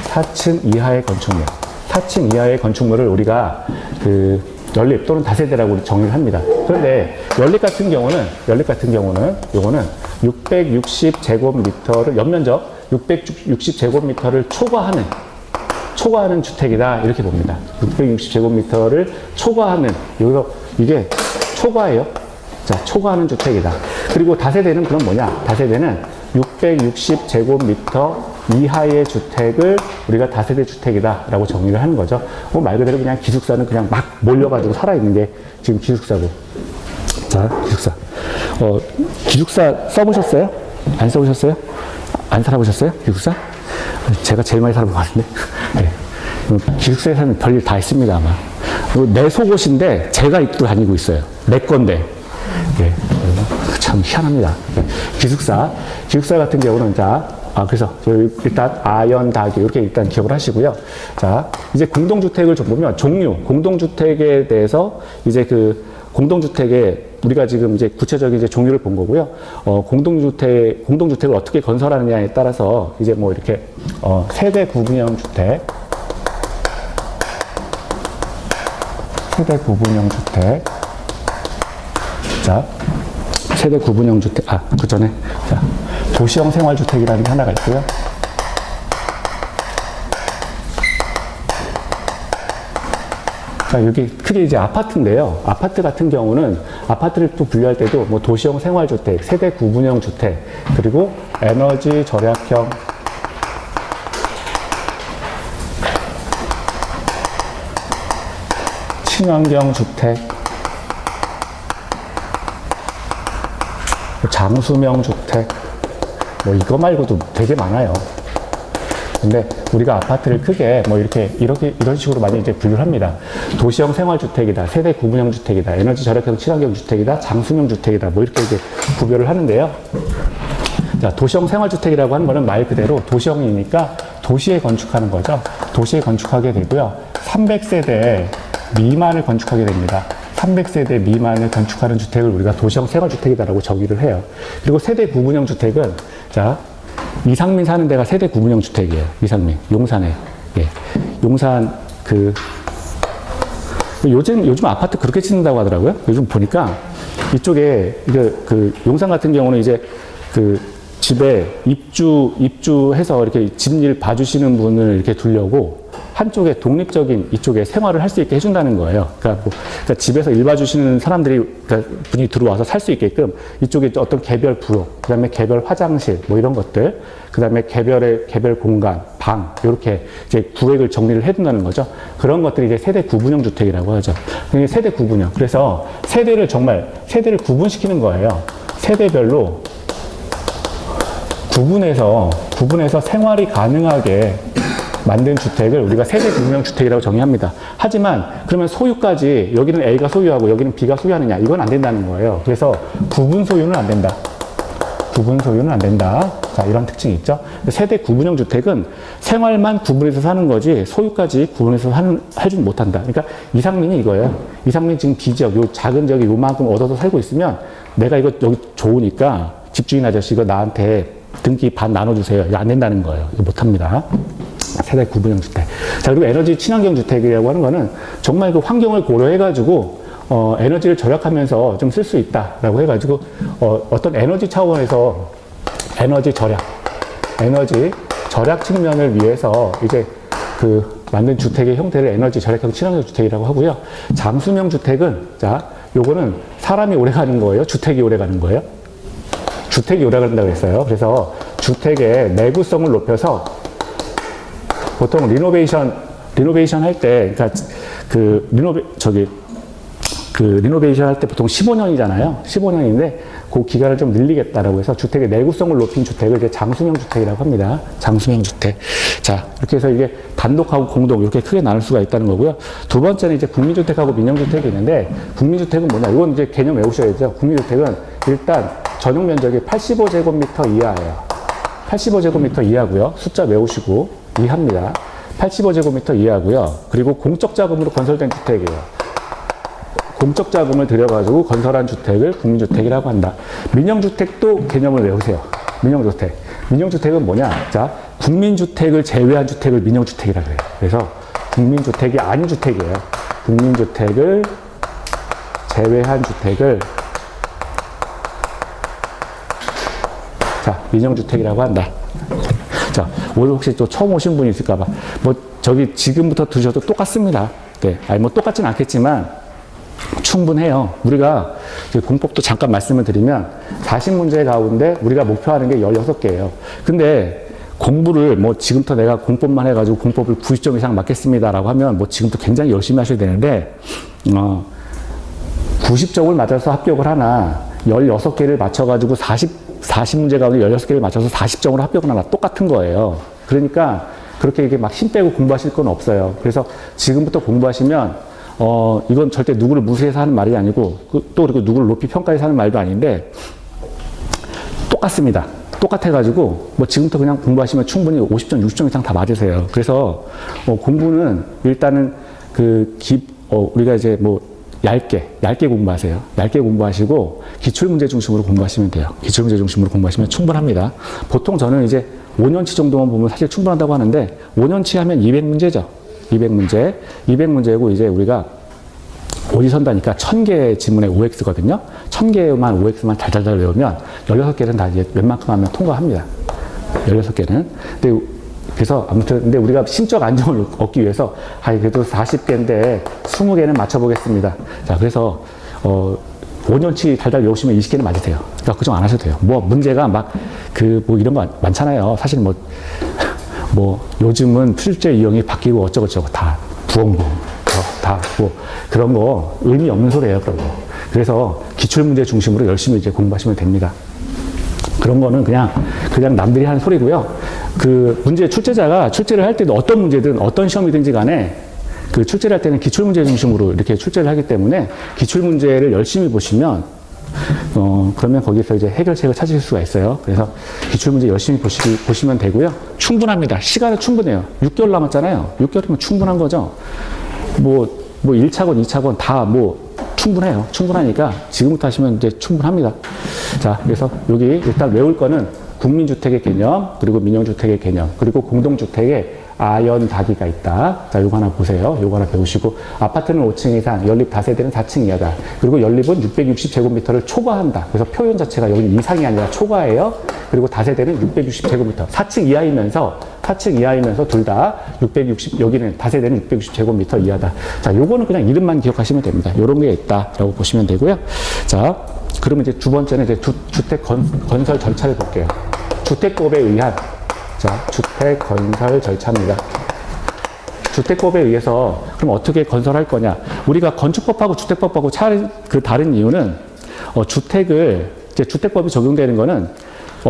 4층 이하의 건축물. 4층 이하의 건축물을 우리가 그 연립 또는 다세대라고 정의를 합니다. 그런데 연립 같은 경우는 요거는 660제곱미터를 연면적 660제곱미터를 초과하는 주택이다 이렇게 봅니다. 660제곱미터를 초과하는 여기서 이게 초과예요. 자, 초과하는 주택이다. 그리고 다세대는 그럼 뭐냐? 다세대는 660제곱미터 이하의 주택을 우리가 다세대 주택이다 라고 정의를 하는 거죠. 말 그대로 그냥 기숙사는 그냥 막 몰려가지고 살아있는 게 지금 기숙사고. 자, 기숙사. 기숙사 써보셨어요? 안 써보셨어요? 안 살아보셨어요? 기숙사? 제가 제일 많이 살아본 것 같은데. 네. 기숙사에서는 별일 다 있습니다, 아마. 내 속옷인데 제가 입고 다니고 있어요. 내 건데. 네. 참 희한합니다. 기숙사 같은 경우는 그래서 일단 아연 다기 이렇게 일단 기억을 하시고요. 자, 이제 공동주택을 좀 보면 종류, 공동주택에 대해서 이제 그 공동주택에 우리가 지금 이제 구체적인 이제 종류를 본 거고요. 공동주택을 어떻게 건설하느냐에 따라서 이제 뭐 이렇게 세대 구분형 주택, 자, 세대 구분형 주택, 그 전에, 자, 도시형 생활주택이라는 게 하나가 있고요. 자, 여기 크게 이제 아파트인데요. 아파트 같은 경우는 아파트를 또 분류할 때도 뭐 도시형 생활주택, 세대 구분형 주택, 그리고 에너지 절약형, 친환경 주택, 장수명 주택, 뭐 이거 말고도 되게 많아요. 근데 우리가 아파트를 크게 뭐 이런 식으로 많이 이제 분류를 합니다. 도시형 생활주택이다, 세대 구분형 주택이다, 에너지 절약형 친환경 주택이다, 장수명 주택이다, 뭐 이렇게 이제 구별을 하는데요. 자, 도시형 생활주택이라고 하는 거는 말 그대로 도시형이니까 도시에 건축하는 거죠. 도시에 건축하게 되고요. 300세대 미만을 건축하게 됩니다. 300세대 미만을 건축하는 주택을 우리가 도시형 생활주택이다라고 정의를 해요. 그리고 세대 구분형 주택은, 자, 이상민 사는 데가 세대 구분형 주택이에요. 이상민. 용산에. 예. 용산, 요즘 아파트 그렇게 짓는다고 하더라고요. 요즘 보니까 이쪽에, 용산 같은 경우는 이제 집에 입주해서 이렇게 집일 봐주시는 분을 이렇게 두려고 한쪽에 독립적인 이쪽에 생활을 할 수 있게 해준다는 거예요. 그러니까 집에서 일 봐주시는 사람들이, 분이 들어와서 살 수 있게끔 이쪽에 어떤 개별 부엌, 그 다음에 개별 화장실, 뭐 이런 것들, 그 다음에 개별 공간, 방, 이렇게 이제 구획을 정리를 해둔다는 거죠. 그런 것들이 이제 세대 구분형 주택이라고 하죠. 세대 구분형. 그래서 세대를 구분시키는 거예요. 세대별로 구분해서 생활이 가능하게 만든 주택을 우리가 세대 구분형 주택이라고 정의합니다. 하지만 그러면 소유까지 여기는 A가 소유하고 여기는 B가 소유하느냐, 이건 안 된다는 거예요. 그래서 구분 소유는 안 된다. 구분 소유는 안 된다. 자, 이런 특징이 있죠. 세대 구분형 주택은 생활만 구분해서 사는 거지 소유까지 구분해서 해주지 못한다. 그러니까 이상민이 이거예요. 이상민 지금 B지역, 요 작은 지역에 요만큼 얻어서 살고 있으면 내가 이거 여기 좋으니까 집주인 아저씨 이거 나한테 등기 반 나눠주세요. 이거 안 된다는 거예요. 이거 못합니다. 세대 구분형 주택. 자, 그리고 에너지 친환경 주택이라고 하는 거는 정말 그 환경을 고려해가지고, 에너지를 절약하면서 좀 쓸 수 있다라고 해가지고, 어떤 에너지 차원에서 에너지 절약 측면을 위해서 이제 만든 주택의 형태를 에너지 절약형 친환경 주택이라고 하고요. 장수명 주택은, 자, 요거는 사람이 오래 가는 거예요? 주택이 오래 가는 거예요? 주택이 오래 간다고 했어요. 그래서 주택의 내구성을 높여서 보통 리노베이션 할 때, 그러니까 리노베이션 할 때 보통 15년이잖아요. 15년인데 그 기간을 좀 늘리겠다라고 해서 주택의 내구성을 높인 주택을 이제 장수명 주택이라고 합니다. 장수명 주택. 자, 이렇게 해서 이게 단독하고 공동 이렇게 크게 나눌 수가 있다는 거고요. 두 번째는 이제 국민주택하고 민영주택이 있는데, 국민주택은 뭐냐? 이건 이제 개념 외우셔야죠. 국민주택은 일단 전용 면적이 85제곱미터 이하예요. 85제곱미터 이하고요. 숫자 외우시고 이하입니다. 85제곱미터 이하고요. 그리고 공적 자금으로 건설된 주택이에요. 공적 자금을 들여가지고 건설한 주택을 국민주택이라고 한다. 민영주택도 개념을 외우세요. 민영주택. 민영주택은 뭐냐? 자, 국민주택을 제외한 주택을 민영주택이라고 해요. 그래서 국민주택이 아닌 주택이에요. 국민주택을 제외한 주택을, 자, 민영주택이라고 한다. 자, 오늘 혹시 또 처음 오신 분이 있을까봐. 뭐, 저기 지금부터 들으셔도 똑같습니다. 네. 아니, 뭐 똑같진 않겠지만 충분해요. 우리가 공법도 잠깐 말씀을 드리면 40문제 가운데 우리가 목표하는 게 16개예요. 근데 공부를 뭐 지금부터 내가 공법만 해가지고 공법을 90점 이상 맞겠습니다라고 하면 뭐 지금부터 굉장히 열심히 하셔야 되는데, 90점을 맞아서 합격을 하나, 16개를 맞춰가지고 40문제 가운데 16개를 맞춰서 40점으로 합격을 하나 똑같은 거예요. 그러니까 그렇게 이게 막 힘 빼고 공부하실 건 없어요. 그래서 지금부터 공부하시면, 이건 절대 누구를 무시해서 하는 말이 아니고, 또 그리고 누구를 높이 평가해서 하는 말도 아닌데, 똑같습니다. 똑같아가지고, 뭐 지금부터 그냥 공부하시면 충분히 50점, 60점 이상 다 맞으세요. 그래서, 공부는 일단은 우리가 이제 뭐, 얇게 공부하세요. 얇게 공부하시고, 기출문제 중심으로 공부하시면 돼요. 기출문제 중심으로 공부하시면 충분합니다. 보통 저는 이제 5년치 정도만 보면 사실 충분하다고 하는데, 5년치 하면 200문제죠. 200문제고 이제 우리가 오지선다니까 1000개 지문에 OX거든요. 1000개만 OX만 달달달 외우면 16개는 다 이제 웬만큼 하면 통과합니다. 16개는. 그래서 아무튼 근데 우리가 심적 안정을 얻기 위해서 그래도 40개인데 20개는 맞춰보겠습니다. 자, 그래서 5년치 달달 외우시면 20개는 맞으세요. 그러니까 걱정 안 하셔도 돼요. 뭐 문제가 막 뭐 이런 거 많잖아요. 사실 뭐 요즘은 필제 유형이 바뀌고 어쩌고저쩌고 다 부엉부엉 다 뭐 그런 거 의미 없는 소리예요. 그런 거. 그래서 기출문제 중심으로 열심히 이제 공부하시면 됩니다. 그런 거는 그냥 남들이 하는 소리고요. 그 문제 출제자가 출제를 할 때도 어떤 문제든 어떤 시험이든지 간에 그 출제를 할 때는 기출문제 중심으로 이렇게 출제를 하기 때문에 기출문제를 열심히 보시면 그러면 거기서 이제 해결책을 찾으실 수가 있어요. 그래서 기출문제 열심히 보시면 되고요. 충분합니다. 시간은 충분해요. 6개월 남았잖아요. 6개월이면 충분한 거죠. 뭐 1차건, 2차건 다 충분해요. 충분하니까 지금부터 하시면 이제 충분합니다. 자, 그래서 여기 일단 외울 거는 국민주택의 개념, 그리고 민영주택의 개념, 그리고 공동주택의 아연다기가 있다. 자, 요거 하나 보세요. 요거 하나 배우시고, 아파트는 5층 이상, 연립 다세대는 4층 이하다. 그리고 연립은 660제곱미터를 초과한다. 그래서 표현 자체가 여기 이상이 아니라 초과예요. 그리고 다세대는 660제곱미터. 4층 이하이면서 둘 다 660, 여기는 다세대는 660제곱미터 이하다. 자, 요거는 그냥 이름만 기억하시면 됩니다. 요런 게 있다라고 보시면 되고요. 자, 그러면 이제 두 번째는 이제 주택 건설 절차를 볼게요. 주택법에 의한, 자, 주택 건설 절차입니다. 주택법에 의해서 그럼 어떻게 건설할 거냐? 우리가 건축법하고 주택법하고 다른 이유는 이제 주택법이 적용되는 거는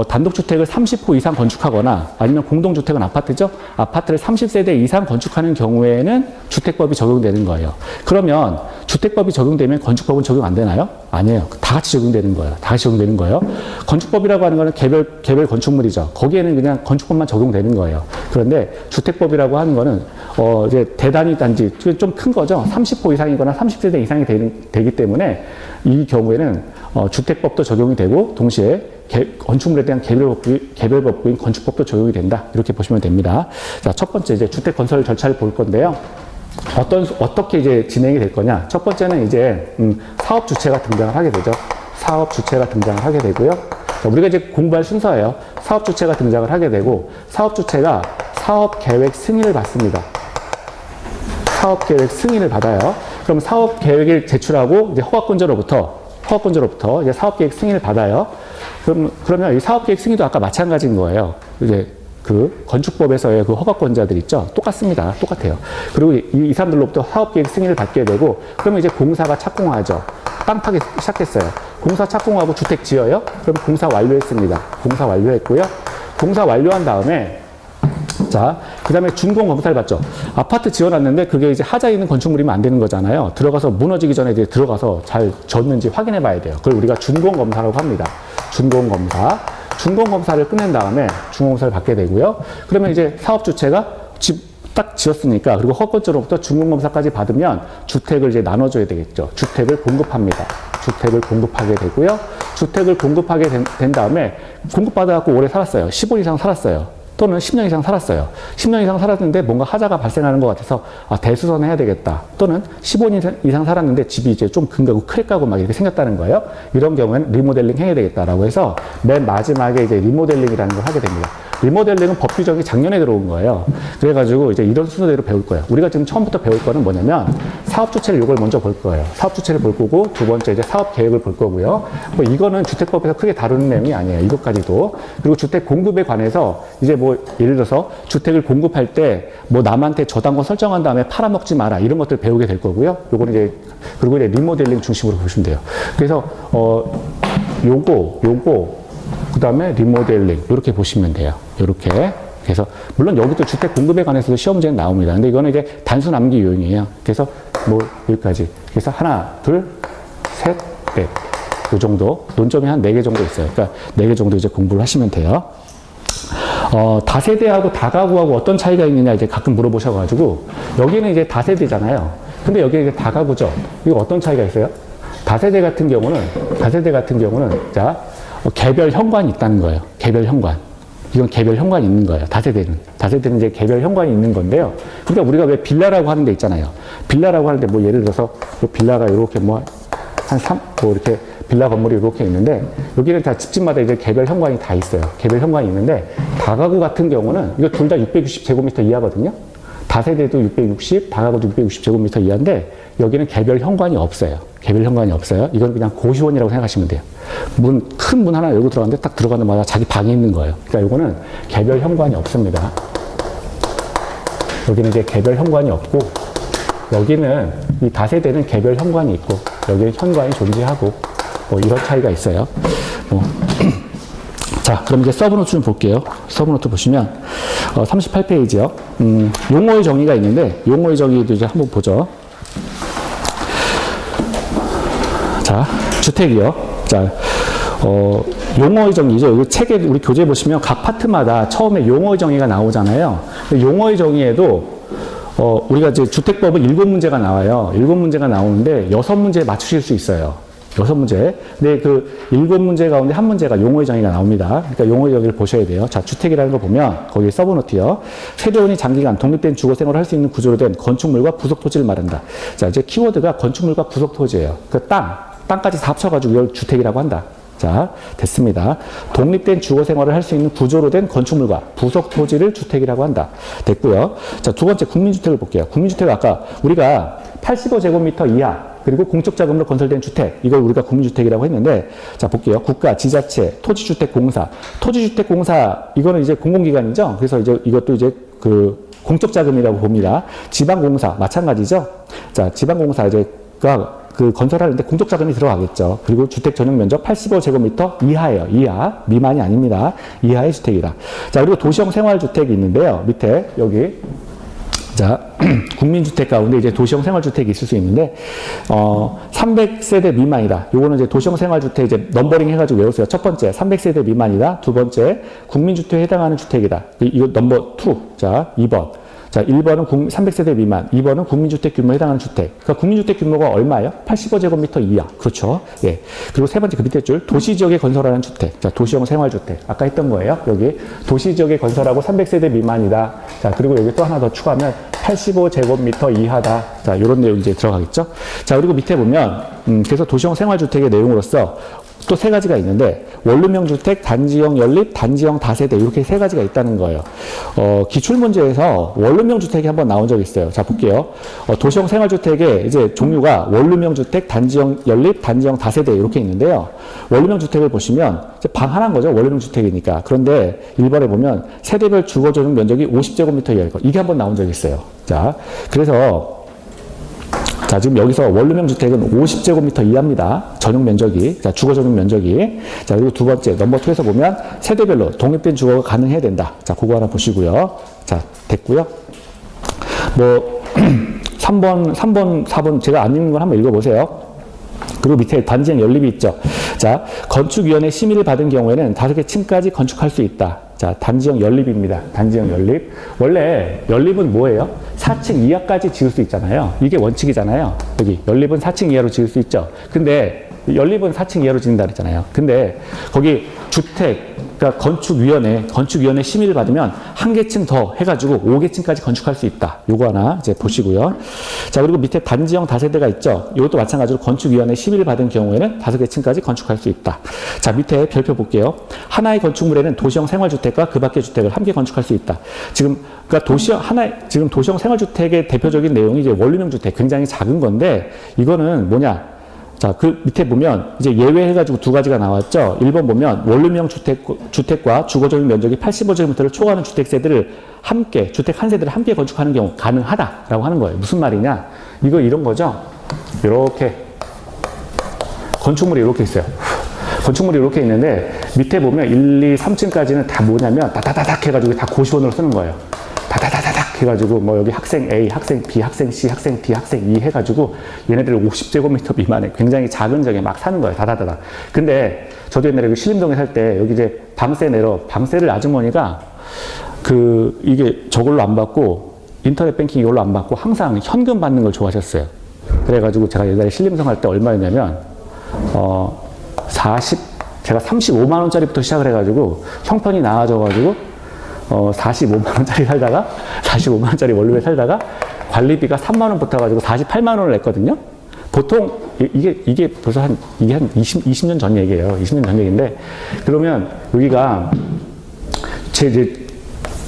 단독주택을 30호 이상 건축하거나 아니면 공동주택은 아파트죠? 아파트를 30세대 이상 건축하는 경우에는 주택법이 적용되는 거예요. 그러면 주택법이 적용되면 건축법은 적용 안 되나요? 아니에요. 다 같이 적용되는 거예요. 다 같이 적용되는 거예요. 건축법이라고 하는 거는 개별 건축물이죠. 거기에는 그냥 건축법만 적용되는 거예요. 그런데 주택법이라고 하는 거는 이제 대단위 단지 좀 큰 거죠. 30호 이상이거나 30세대 이상이 되기 때문에 이 경우에는 주택법도 적용이 되고 동시에 건축물에 대한 개별법부인 건축법도 적용이 된다. 이렇게 보시면 됩니다. 자, 첫 번째 이제 주택 건설 절차를 볼 건데요. 어떻게 이제 진행이 될 거냐? 첫 번째는 이제 사업 주체가 등장을 하게 되죠. 사업 주체가 등장을 하게 되고요. 자, 우리가 이제 공부할 순서예요. 사업 주체가 등장을 하게 되고 사업 주체가 사업 계획 승인을 받습니다. 사업 계획 승인을 받아요. 그럼 사업 계획을 제출하고 이제 허가권자로부터 이제 사업 계획 승인을 받아요. 그러면 이 사업 계획 승인도 아까 마찬가지인 거예요. 이제 그 건축법에서의 그 허가권자들 있죠? 똑같습니다. 똑같아요. 그리고 이 사람들로부터 사업 계획 승인을 받게 되고 그러면 이제 공사가 착공하죠. 땅 파기 시작했어요. 공사 착공하고 주택 지어요? 그럼 공사 완료했습니다. 공사 완료했고요. 공사 완료한 다음에 자, 그 다음에 준공 검사를 받죠. 아파트 지어놨는데 그게 이제 하자 있는 건축물이면 안 되는 거잖아요. 들어가서 무너지기 전에 이제 들어가서 잘 졌는지 확인해 봐야 돼요. 그걸 우리가 준공 검사라고 합니다. 준공 검사. 준공 검사를 끝낸 다음에 준공 검사를 받게 되고요. 그러면 이제 사업 주체가 딱 지었으니까 그리고 허가권자로부터 준공 검사까지 받으면 주택을 이제 나눠줘야 되겠죠. 주택을 공급합니다. 주택을 공급하게 되고요. 주택을 공급하게 된 다음에 공급받아갖고 오래 살았어요. 15년 이상 살았어요. 또는 10년 이상 살았어요. 10년 이상 살았는데 뭔가 하자가 발생하는 것 같아서 대수선 해야 되겠다. 또는 15년 이상 살았는데 집이 이제 좀 근가고 크랙가고 막 이렇게 생겼다는 거예요. 이런 경우에는 리모델링 해야 되겠다라고 해서 맨 마지막에 이제 리모델링이라는 걸 하게 됩니다. 리모델링은 법 규정이 작년에 들어온 거예요. 그래가지고 이제 이런 순서대로 배울 거예요. 우리가 지금 처음부터 배울 거는 뭐냐면 사업 주체를 이걸 먼저 볼 거예요. 사업 주체를 볼 거고 두 번째 이제 사업 계획을 볼 거고요. 뭐 이거는 주택법에서 크게 다루는 내용이 아니에요. 이것까지도. 그리고 주택 공급에 관해서 이제 뭐 예를 들어서 주택을 공급할 때 뭐 남한테 저당권 설정한 다음에 팔아먹지 마라 이런 것들 배우게 될 거고요. 요거는 이제 그리고 이제 리모델링 중심으로 보시면 돼요. 그래서 요거 그 다음에 리모델링 이렇게 보시면 돼요. 이렇게. 그래서 물론 여기도 주택 공급에 관해서도 시험 문제는 나옵니다. 근데 이거는 이제 단순 암기 요령이에요. 그래서 뭐 여기까지. 그래서 하나, 둘, 셋, 넷. 이 정도. 논점이 한 4개 정도 있어요. 그러니까 4개 정도 이제 공부를 하시면 돼요. 다세대하고 다가구하고 어떤 차이가 있느냐 이제 가끔 물어보셔가지고 여기는 이제 다세대잖아요. 근데 여기 이제 다가구죠. 이거 어떤 차이가 있어요? 다세대 같은 경우는 자 개별 현관이 있다는 거예요. 개별 현관. 이건 개별 현관이 있는 거예요. 다세대는 이제 개별 현관이 있는 건데요. 그러니까 우리가 왜 빌라라고 하는 데 있잖아요. 빌라라고 하는데 뭐 예를 들어서 빌라가 이렇게 뭐 이렇게 빌라 건물이 이렇게 있는데 여기는 다 집집마다 이제 개별 현관이 다 있어요. 개별 현관이 있는데 다가구 같은 경우는 이거 둘 다 660제곱미터 이하거든요. 다세대도 660, 다가구도 660제곱미터 이하인데 여기는 개별 현관이 없어요. 개별 현관이 없어요. 이건 그냥 고시원이라고 생각하시면 돼요. 큰 문 하나 열고 들어갔는데 딱 들어가는 마다 자기 방이 있는 거예요. 그러니까 이거는 개별 현관이 없습니다. 여기는 이제 개별 현관이 없고 여기는 이 다세대는 개별 현관이 있고 여기는 현관이 존재하고 뭐 이런 차이가 있어요. 자, 자, 그럼 이제 서브노트 좀 볼게요. 서브노트 보시면 38페이지요. 용어의 정의가 있는데 용어의 정의도 이제 한번 보죠. 자, 주택이요. 자, 용어의 정의죠. 여기 책에 우리 교재 보시면 각 파트마다 처음에 용어의 정의가 나오잖아요. 용어의 정의에도 우리가 이제 주택법은 7문제가 나와요. 7문제가 나오는데 6문제 맞추실 수 있어요. 6문제. 근데 그 7문제 가운데 한 문제가 용어의 정의가 나옵니다. 그러니까 용어의 정의를 보셔야 돼요. 자, 주택이라는 거 보면 거기 서브노트요. 세대원이 장기간 독립된 주거 생활을 할 수 있는 구조로 된 건축물과 부속 토지를 말한다. 자, 이제 키워드가 건축물과 부속 토지예요. 그 땅까지 다 합쳐가지고 이걸 주택이라고 한다. 자, 됐습니다. 독립된 주거 생활을 할 수 있는 구조로 된 건축물과 부속 토지를 주택이라고 한다. 됐고요. 자, 두 번째 국민주택을 볼게요. 국민주택은 아까 우리가 85제곱미터 이하 그리고 공적 자금으로 건설된 주택, 이걸 우리가 국민주택이라고 했는데, 자, 볼게요. 국가, 지자체, 토지주택공사. 토지주택공사, 이거는 이제 공공기관이죠. 그래서 이제 이것도 이제 그 공적 자금이라고 봅니다. 지방공사, 마찬가지죠. 자, 지방공사 그 건설하는데 공적 자금이 들어가겠죠. 그리고 주택 전용 면적 85제곱미터 이하예요. 이하, 미만이 아닙니다. 이하의 주택이다. 자, 그리고 도시형 생활주택이 있는데요. 밑에 여기. 자, 국민주택 가운데 이제 도시형 생활주택이 있을 수 있는데, 300세대 미만이다. 요거는 이제 도시형 생활주택 이제 넘버링 해가지고 외우세요. 첫 번째, 300세대 미만이다. 두 번째, 국민주택에 해당하는 주택이다. 이거 넘버 2. 자, 2번. 자, 1번은 300세대 미만, 2번은 국민주택 규모에 해당하는 주택. 그러니까 국민주택 규모가 얼마예요? 85제곱미터 이하. 그렇죠. 예. 그리고 세 번째 그 밑에 줄, 도시지역에 건설하는 주택. 자, 도시형 생활주택. 아까 했던 거예요. 여기 도시지역에 건설하고 300세대 미만이다. 자, 그리고 여기 또 하나 더 추가하면 85제곱미터 이하다. 자, 요런 내용이 이제 들어가겠죠. 자, 그리고 밑에 보면, 그래서 도시형 생활주택의 내용으로서 또 세 가지가 있는데, 원룸형 주택, 단지형 연립, 단지형 다세대, 이렇게 세 가지가 있다는 거예요. 기출문제에서 원룸형 주택이 한번 나온 적이 있어요. 자, 볼게요. 도시형 생활주택의 이제 종류가 원룸형 주택, 단지형 연립, 단지형 다세대, 이렇게 있는데요. 원룸형 주택을 보시면, 이제 방 하나인 거죠. 원룸형 주택이니까. 그런데 1번에 보면 세대별 주거 전용 면적이 50제곱미터 이하일 거. 이게 한번 나온 적이 있어요. 자, 그래서 자, 지금 여기서 원룸형 주택은 50제곱미터 이하입니다. 전용 면적이. 자, 주거 전용 면적이. 자, 그리고 두 번째, 넘버 2에서 보면 세대별로 독립된 주거가 가능해야 된다. 자, 그거 하나 보시고요. 자, 됐고요. 뭐, 3번, 4번 제가 안 읽는 걸 한번 읽어보세요. 그리고 밑에 단지형 연립이 있죠. 자, 건축위원회 심의를 받은 경우에는 5개 층까지 건축할 수 있다. 자, 단지형 연립입니다. 단지형 연립. 원래 연립은 뭐예요? 4층 이하까지 지을 수 있잖아요. 이게 원칙이잖아요. 여기 연립은 4층 이하로 지을 수 있죠. 근데 연립은 4층 이하로 짓는다 그랬잖아요. 근데 거기 주택, 그러니까 건축위원회 심의를 받으면 한 개층 더 해가지고 5개층까지 건축할 수 있다. 요거 하나 이제 보시고요. 자, 그리고 밑에 단지형 다세대가 있죠. 이것도 마찬가지로 건축위원회 심의를 받은 경우에는 5개층까지 건축할 수 있다. 자, 밑에 별표 볼게요. 하나의 건축물에는 도시형 생활주택과 그 밖의 주택을 함께 건축할 수 있다. 지금 그러니까 지금 도시형 생활주택의 대표적인 내용이 이제 원룸형 주택, 굉장히 작은 건데, 이거는 뭐냐? 자, 그 밑에 보면 이제 예외해가지고 두 가지가 나왔죠. 1번 보면 원룸형 주택과 주거 전용 면적이 85제곱미터를 초과하는 주택 한 세대를 함께 건축하는 경우 가능하다라고 하는 거예요. 무슨 말이냐? 이거 이런 거죠. 이렇게 건축물이 이렇게 있어요. 건축물이 이렇게 있는데 밑에 보면 1, 2, 3층까지는 다 뭐냐면 다다다닥 해가지고 다 고시원으로 쓰는 거예요. 다다다닥 해가지고 뭐 여기 학생 A, 학생 B, 학생 C, 학생 D, 학생 E 해가지고 얘네들 50제곱미터 미만에 굉장히 작은 적에 막 사는 거예요. 다다다닥. 근데 저도 옛날에 신림동에 살 때 여기 이제 방세를 아주머니가 이게 저걸로 안 받고 인터넷 뱅킹 이걸로 안 받고 항상 현금 받는 걸 좋아하셨어요. 그래가지고 제가 옛날에 신림동 할 때 얼마였냐면 제가 35만 원짜리부터 시작을 해가지고 형편이 나아져가지고 45만 원짜리 살다가 45만 원짜리 원룸에 살다가 관리비가 3만 원 붙어가지고 48만 원을 냈거든요. 보통 이게 벌써 이게 한 20년 전 얘기예요. 20년 전 얘기인데, 그러면 여기가 이제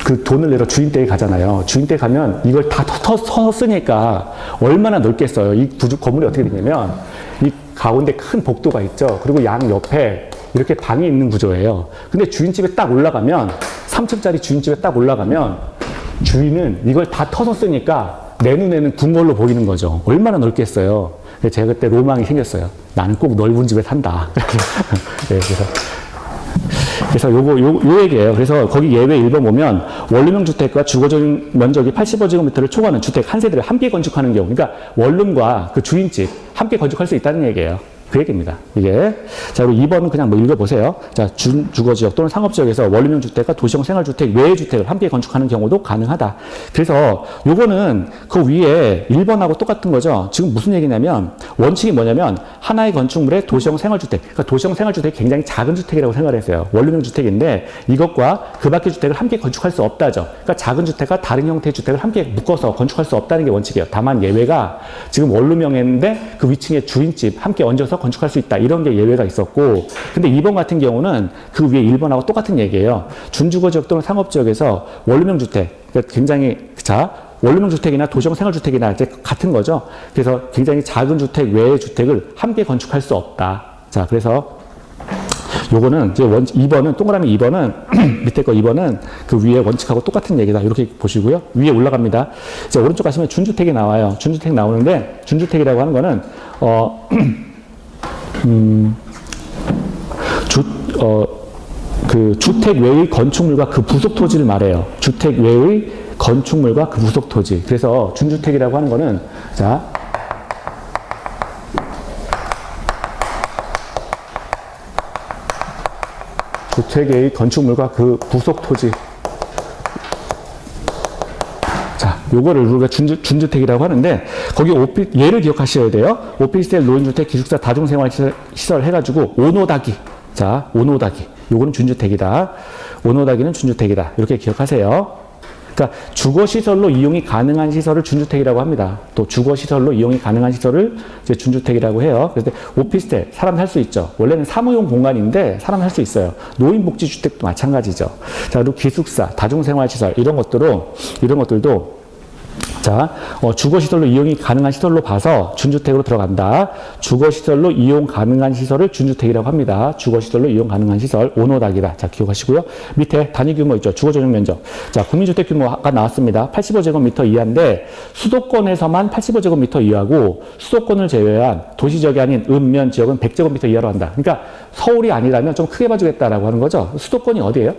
그 돈을 내러 주인댁에 가잖아요. 주인댁 가면 이걸 다 터서 쓰니까 얼마나 넓겠어요. 이 건물이 어떻게 되냐면 이 가운데 큰 복도가 있죠. 그리고 양 옆에 이렇게 방이 있는 구조예요. 근데 주인집에 딱 올라가면 3층짜리 주인집에 딱 올라가면 주인은 이걸 다 터서 쓰니까 내 눈에는 궁궐로 보이는 거죠. 얼마나 넓겠어요. 제가 그때 로망이 생겼어요. 나는 꼭 넓은 집에 산다. 네, 그래서 그래서 요 얘기예요. 그래서 거기 예외 1번 보면 원룸형 주택과 주거적 면적이 85제곱미터를 초과하는 주택 한 세대를 함께 건축하는 경우, 그러니까 원룸과 그 주인집 함께 건축할 수 있다는 얘기예요. 그 얘기입니다. 이게. 자, 그리고 2번은 그냥 뭐 읽어보세요. 자, 주거지역 또는 상업지역에서 원룸형 주택과 도시형 생활주택 외의 주택을 함께 건축하는 경우도 가능하다. 그래서 요거는 그 위에 1번하고 똑같은 거죠. 지금 무슨 얘기냐면 원칙이 뭐냐면 하나의 건축물의 도시형 생활주택. 그러니까 도시형 생활주택이 굉장히 작은 주택이라고 생각을 했어요. 원룸형 주택인데 이것과 그 밖의 주택을 함께 건축할 수 없다죠. 그러니까 작은 주택과 다른 형태의 주택을 함께 묶어서 건축할 수 없다는 게 원칙이에요. 다만 예외가 지금 원룸형인데 그 위층에 주인집 함께 얹어서 건축할 수 있다. 이런 게 예외가 있었고, 근데 2번 같은 경우는 그 위에 1번하고 똑같은 얘기예요. 준주거지역 또는 상업지역에서 원룸형 주택, 그러니까 굉장히, 자, 원룸형 주택이나 도시형 생활주택이나 이제 같은 거죠. 그래서 굉장히 작은 주택 외의 주택을 함께 건축할 수 없다. 자, 그래서 요거는 이제 2번은, 동그라미 2번은, 밑에 거 2번은 그 위에 원칙하고 똑같은 얘기다. 이렇게 보시고요. 위에 올라갑니다. 이제 오른쪽 가시면 준주택이 나와요. 준주택 나오는데, 준주택이라고 하는 거는, 그 주택 외의 건축물과 그 부속 토지를 말해요. 주택 외의 건축물과 그 부속 토지. 그래서 준주택이라고 하는 거는, 자, 주택 외의 건축물과 그 부속 토지. 자, 요거를 우리가 준주택이라고 하는데, 거기 얘를 기억하셔야 돼요. 오피스텔, 노인주택, 기숙사, 다중생활시설 해가지고, 오노다기. 자, 오노다기. 요거는 준주택이다. 오노다기는 준주택이다. 이렇게 기억하세요. 그러니까 주거시설로 이용이 가능한 시설을 준주택이라고 합니다. 또 주거시설로 이용이 가능한 시설을 이제 준주택이라고 해요. 그래서 오피스텔, 사람 살 수 있죠. 원래는 사무용 공간인데 사람 살 수 있어요. 노인복지주택도 마찬가지죠. 자, 그리고 기숙사, 다중생활시설, 이런 것들도 자, 주거시설로 이용이 가능한 시설로 봐서 준주택으로 들어간다. 주거시설로 이용 가능한 시설을 준주택이라고 합니다. 주거시설로 이용 가능한 시설, 오노닥이다. 자, 기억하시고요. 밑에 단위 규모 있죠. 주거전용 면적. 자, 국민주택 규모가 나왔습니다. 85제곱미터 이하인데 수도권에서만 85제곱미터 이하고 수도권을 제외한 도시지역이 아닌 읍면 지역은 100제곱미터 이하로 한다. 그러니까 서울이 아니라면 좀 크게 봐주겠다라고 하는 거죠. 수도권이 어디예요?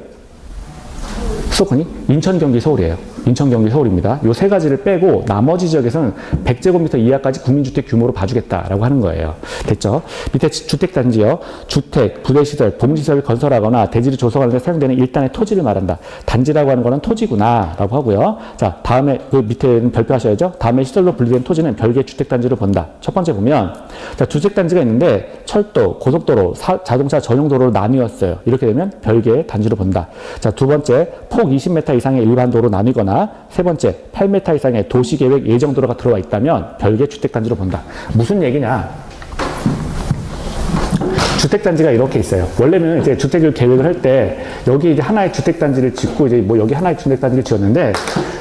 수도권이 인천, 경기, 서울이에요. 인천, 경기, 서울입니다. 요 세 가지를 빼고 나머지 지역에서는 100제곱미터 이하까지 국민주택 규모로 봐주겠다라고 하는 거예요. 됐죠? 밑에 주택단지요. 주택, 부대시설, 봉시설을 건설하거나 대지를 조성하는 데 사용되는 일단의 토지를 말한다. 단지라고 하는 거는 토지구나 라고 하고요. 자, 다음에 그 밑에는 별표하셔야죠. 다음에 시설로 분리된 토지는 별개의 주택단지로 본다. 첫 번째 보면, 자, 주택단지가 있는데 철도, 고속도로, 자동차 전용도로로 나뉘었어요. 이렇게 되면 별개의 단지로 본다. 자, 두 번째, 폭 20m 이상의 일반 도로 나뉘거나, 세 번째, 8m 이상의 도시계획 예정도로가 들어와 있다면 별개 주택단지로 본다. 무슨 얘기냐? 주택단지가 이렇게 있어요. 원래는 이제 주택을 계획을 할 때 여기 이제 하나의 주택단지를 짓고 이제 뭐 여기 하나의 주택단지를 지었는데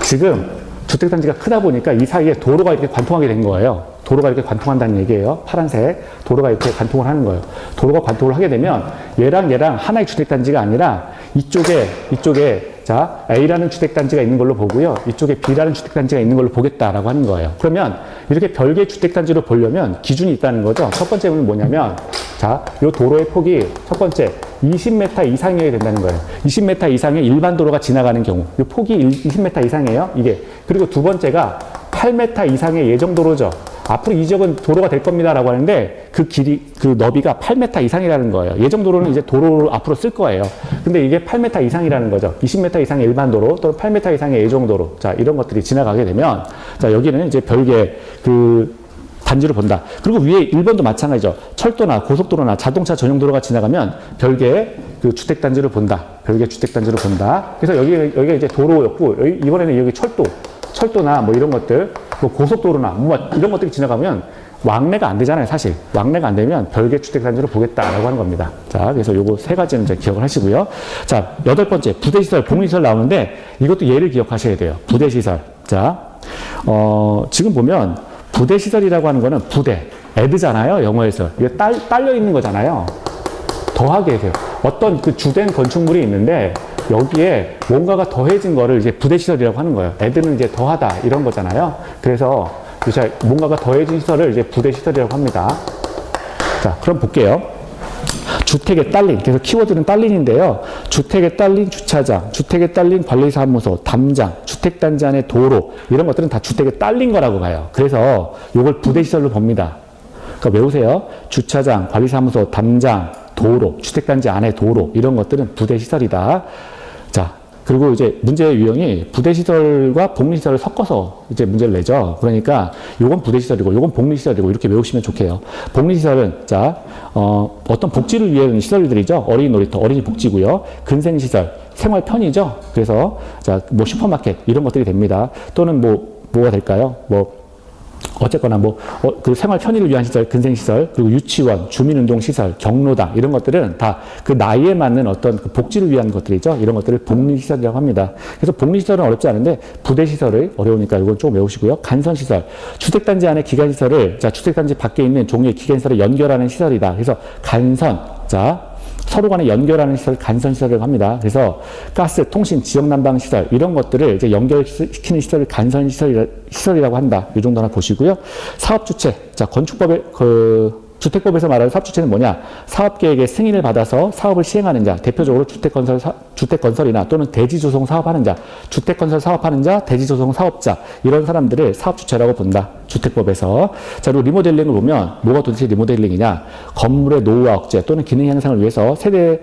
지금 주택단지가 크다 보니까 이 사이에 도로가 이렇게 관통하게 된 거예요. 도로가 이렇게 관통한다는 얘기예요. 파란색 도로가 이렇게 관통을 하는 거예요. 도로가 관통을 하게 되면 얘랑 하나의 주택단지가 아니라 이쪽에 자, A라는 주택단지가 있는 걸로 보고요. 이쪽에 B라는 주택단지가 있는 걸로 보겠다라고 하는 거예요. 그러면 이렇게 별개 주택단지로 보려면 기준이 있다는 거죠. 첫 번째는 뭐냐면, 자, 요 도로의 폭이 첫 번째 20m 이상이어야 된다는 거예요. 20m 이상의 일반 도로가 지나가는 경우. 요 폭이 20m 이상이에요. 이게. 그리고 두 번째가 8m 이상의 예정도로죠. 앞으로 이 지역은 도로가 될 겁니다라고 하는데 그 길이, 그 너비가 8m 이상이라는 거예요. 예정도로는 이제 도로를 앞으로 쓸 거예요. 근데 이게 8m 이상이라는 거죠. 20m 이상의 일반 도로 또는 8m 이상의 예정도로. 자, 이런 것들이 지나가게 되면, 자, 여기는 이제 별개 그 단지로 본다. 그리고 위에 1번도 마찬가지죠. 철도나 고속도로나 자동차 전용도로가 지나가면 별개의 그 주택단지를 본다. 별개 주택단지를 본다. 그래서 여기가 이제 도로였고, 이번에는 여기 철도나 뭐 이런 것들, 뭐 고속도로나 뭐 이런 것들이 지나가면 왕래가 안 되잖아요, 사실. 왕래가 안 되면 별개 주택단지로 보겠다라고 하는 겁니다. 자, 그래서 요거 세 가지는 이제 기억을 하시고요. 자, 8번째, 부대시설, 복리시설 나오는데 이것도 예를 기억하셔야 돼요. 부대시설. 자, 지금 보면 부대시설이라고 하는 거는 부대, 애드잖아요, 영어에서. 이게 딸려 있는 거잖아요. 더하게 돼요. 어떤 그 주된 건축물이 있는데 여기에 뭔가가 더해진 거를 이제 부대시설이라고 하는 거예요. 애들은 이제 더하다 이런 거잖아요. 그래서 뭔가가 더해진 시설을 이제 부대시설이라고 합니다. 자, 그럼 볼게요. 주택에 딸린, 그래서 키워드는 딸린인데요. 주택에 딸린 주차장, 주택에 딸린 관리사무소, 담장, 주택단지 안에 도로, 이런 것들은 다 주택에 딸린 거라고 봐요. 그래서 이걸 부대시설로 봅니다. 그러니까 외우세요. 주차장, 관리사무소, 담장, 도로, 주택단지 안에 도로, 이런 것들은 부대시설이다. 자, 그리고 이제 문제의 유형이 부대시설과 복리시설을 섞어서 이제 문제를 내죠. 그러니까 요건 부대시설이고 요건 복리시설이고 이렇게 외우시면 좋게요. 복리시설은 자, 어떤 복지를 위한 시설들이죠. 어린이 놀이터, 어린이 복지고요. 근생시설, 생활 편의죠. 그래서 자, 뭐 슈퍼마켓 이런 것들이 됩니다. 또는 뭐가 될까요? 어쨌거나 그 생활 편의를 위한 시설, 근생시설, 그리고 유치원, 주민운동시설, 경로당, 이런 것들은 다 그 나이에 맞는 어떤 그 복지를 위한 것들이죠. 이런 것들을 복리시설이라고 합니다. 그래서 복리시설은 어렵지 않은데 부대시설을 어려우니까 이건 좀 외우시고요. 간선시설, 주택단지 안에 기간시설을, 자, 주택단지 밖에 있는 종류의 기간시설을 연결하는 시설이다. 그래서 간선, 자, 서로 간에 연결하는 시설, 간선시설이라고 합니다. 그래서 가스, 통신, 지역난방시설 이런 것들을 이제 연결시키는 시설을 간선시설이라고 한다. 이 정도 하나 보시고요. 사업주체, 자, 건축법의 주택법에서 말하는 사업주체는 뭐냐? 사업계획의 승인을 받아서 사업을 시행하는 자, 대표적으로 주택건설이나 또는 대지조성 사업하는 자, 주택건설 사업하는 자, 대지조성 사업자, 이런 사람들을 사업주체라고 본다. 주택법에서. 자, 그리고 리모델링을 보면 뭐가 도대체 리모델링이냐? 건물의 노후화 억제 또는 기능 향상을 위해서 세대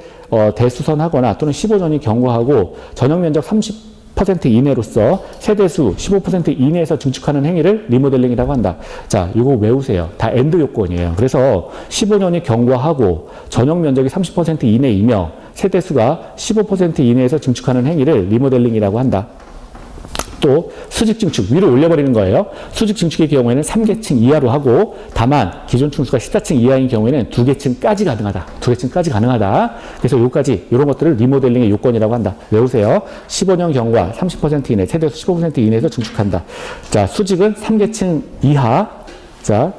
대수선하거나 또는 15년이 경과하고 전용면적 30% 이내로서 세대수 15% 이내에서 증축하는 행위를 리모델링이라고 한다. 자, 이거 외우세요. 다 엔드 요건이에요. 그래서 15년이 경과하고 전용 면적이 30% 이내이며 세대수가 15% 이내에서 증축하는 행위를 리모델링이라고 한다. 또 수직 증축, 위로 올려버리는 거예요. 수직 증축의 경우에는 3계층 이하로 하고 다만 기존 층수가 14층 이하인 경우에는 2계층까지 가능하다. 2계층까지 가능하다. 그래서 여기까지 이런 것들을 리모델링의 요건이라고 한다. 외우세요. 15년 경과 30% 이내, 세대수 15% 이내에서 증축한다. 자, 수직은 3계층 이하. 자,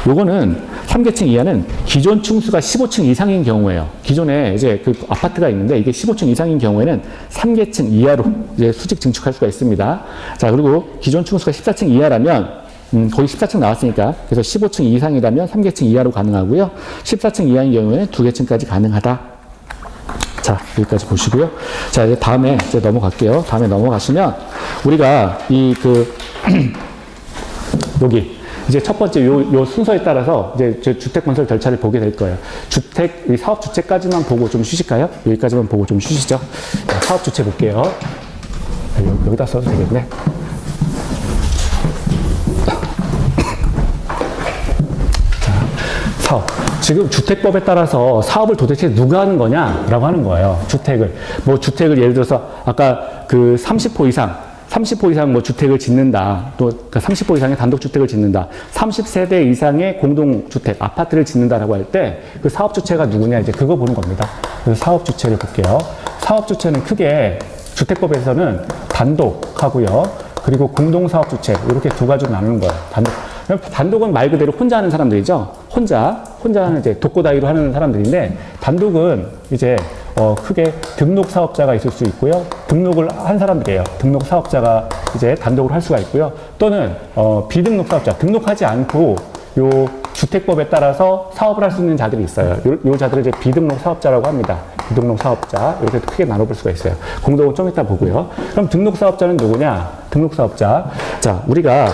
요거는 3계층 이하는 기존 층수가 15층 이상인 경우에요. 기존에 이제 그 아파트가 있는데 이게 15층 이상인 경우에는 3계층 이하로 이제 수직 증축할 수가 있습니다. 자, 그리고 기존 층수가 14층 이하라면 거의 14층 나왔으니까 그래서 15층 이상이라면 3계층 이하로 가능하고요. 14층 이하인 경우에는 2계층까지 가능하다. 자, 여기까지 보시고요. 자, 이제 다음에 이제 넘어갈게요. 다음에 넘어가시면 우리가 여기 이제 첫 번째 요 순서에 따라서 이제 주택 건설 절차를 보게 될 거예요. 사업 주체까지만 보고 좀 쉬실까요? 여기까지만 보고 좀 쉬시죠. 자, 사업 주체 볼게요. 여기다 써도 되겠네. 자, 사업. 지금 주택법에 따라서 사업을 도대체 누가 하는 거냐라고 하는 거예요. 주택을 예를 들어서 아까 그 30호 이상 뭐 주택을 짓는다. 또 30호 이상의 단독주택을 짓는다. 30세대 이상의 공동주택, 아파트를 짓는다라고 할 때 그 사업주체가 누구냐 이제 그거 보는 겁니다. 그래서 사업주체를 볼게요. 사업주체는 크게 주택법에서는 단독하고요. 그리고 공동사업주체 이렇게 두 가지로 나누는 거예요. 단독은 말 그대로 혼자 하는 사람들이죠. 혼자는 이제 독고다이로 하는 사람들인데 단독은 이제 크게 등록 사업자가 있을 수 있고요. 등록을 한 사람들이에요. 등록 사업자가 이제 단독으로 할 수가 있고요. 또는 비등록 사업자, 등록하지 않고 요 주택법에 따라서 사업을 할 수 있는 자들이 있어요. 요 자들을 이제 비등록 사업자라고 합니다. 비등록 사업자 이렇게 크게 나눠볼 수가 있어요. 공동은 좀 이따 보고요. 그럼 등록 사업자는 누구냐? 등록 사업자. 자, 우리가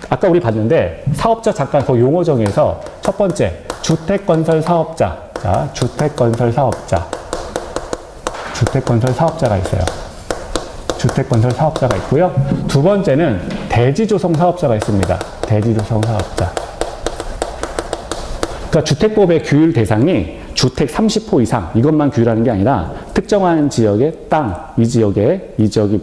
아까 우리 봤는데 사업자 잠깐 그 용어 정의에서 첫 번째 주택건설 사업자. 자, 주택건설 사업자가 있어요. 주택건설 사업자가 있고요. 두 번째는 대지조성 사업자가 있습니다. 대지조성 사업자. 그러니까 주택법의 규율 대상이 주택 30호 이상 이것만 규율하는 게 아니라 특정한 지역의 땅, 이 지역이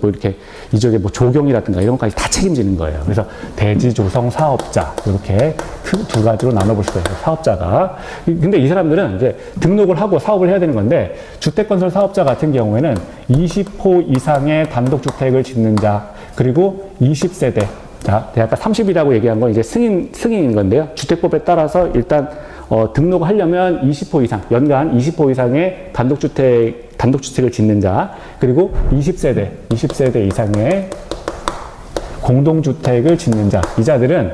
뭐 조경이라든가 이런 것까지 다 책임지는 거예요. 그래서 대지조성 사업자 이렇게 큰 두 가지로 나눠볼 수가 있어요. 사업자가. 근데 이 사람들은 이제 등록을 하고 사업을 해야 되는 건데 주택건설 사업자 같은 경우에는 20호 이상의 단독주택을 짓는 자 그리고 20세대. 자, 아까 30이라고 얘기한 건 이제 승인인 건데요. 주택법에 따라서 일단 등록을 하려면 20호 이상, 연간 20호 이상의 단독주택을 짓는 자, 그리고 20세대 이상의 공동주택을 짓는 자, 이 자들은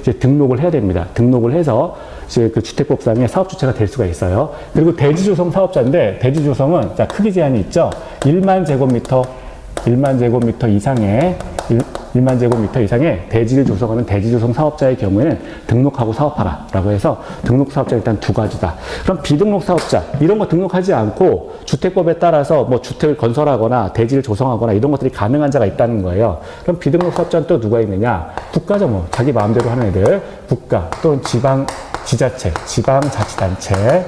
이제 등록을 해야 됩니다. 등록을 해서 이제 그 주택법상의 사업주체가 될 수가 있어요. 그리고 대지조성 사업자인데, 대지조성은, 자, 크기 제한이 있죠? 1만 제곱미터 이상의 1만 제곱미터 이상의 대지를 조성하는 대지조성 사업자의 경우에는 등록하고 사업하라 라고 해서 등록 사업자 일단 두 가지다. 그럼 비등록 사업자 이런 거 등록하지 않고 주택법에 따라서 뭐 주택을 건설하거나 대지를 조성하거나 이런 것들이 가능한 자가 있다는 거예요. 그럼 비등록 사업자는 또 누가 있느냐? 국가죠. 뭐 자기 마음대로 하는 애들, 국가 또는 지자체, 지방자치단체,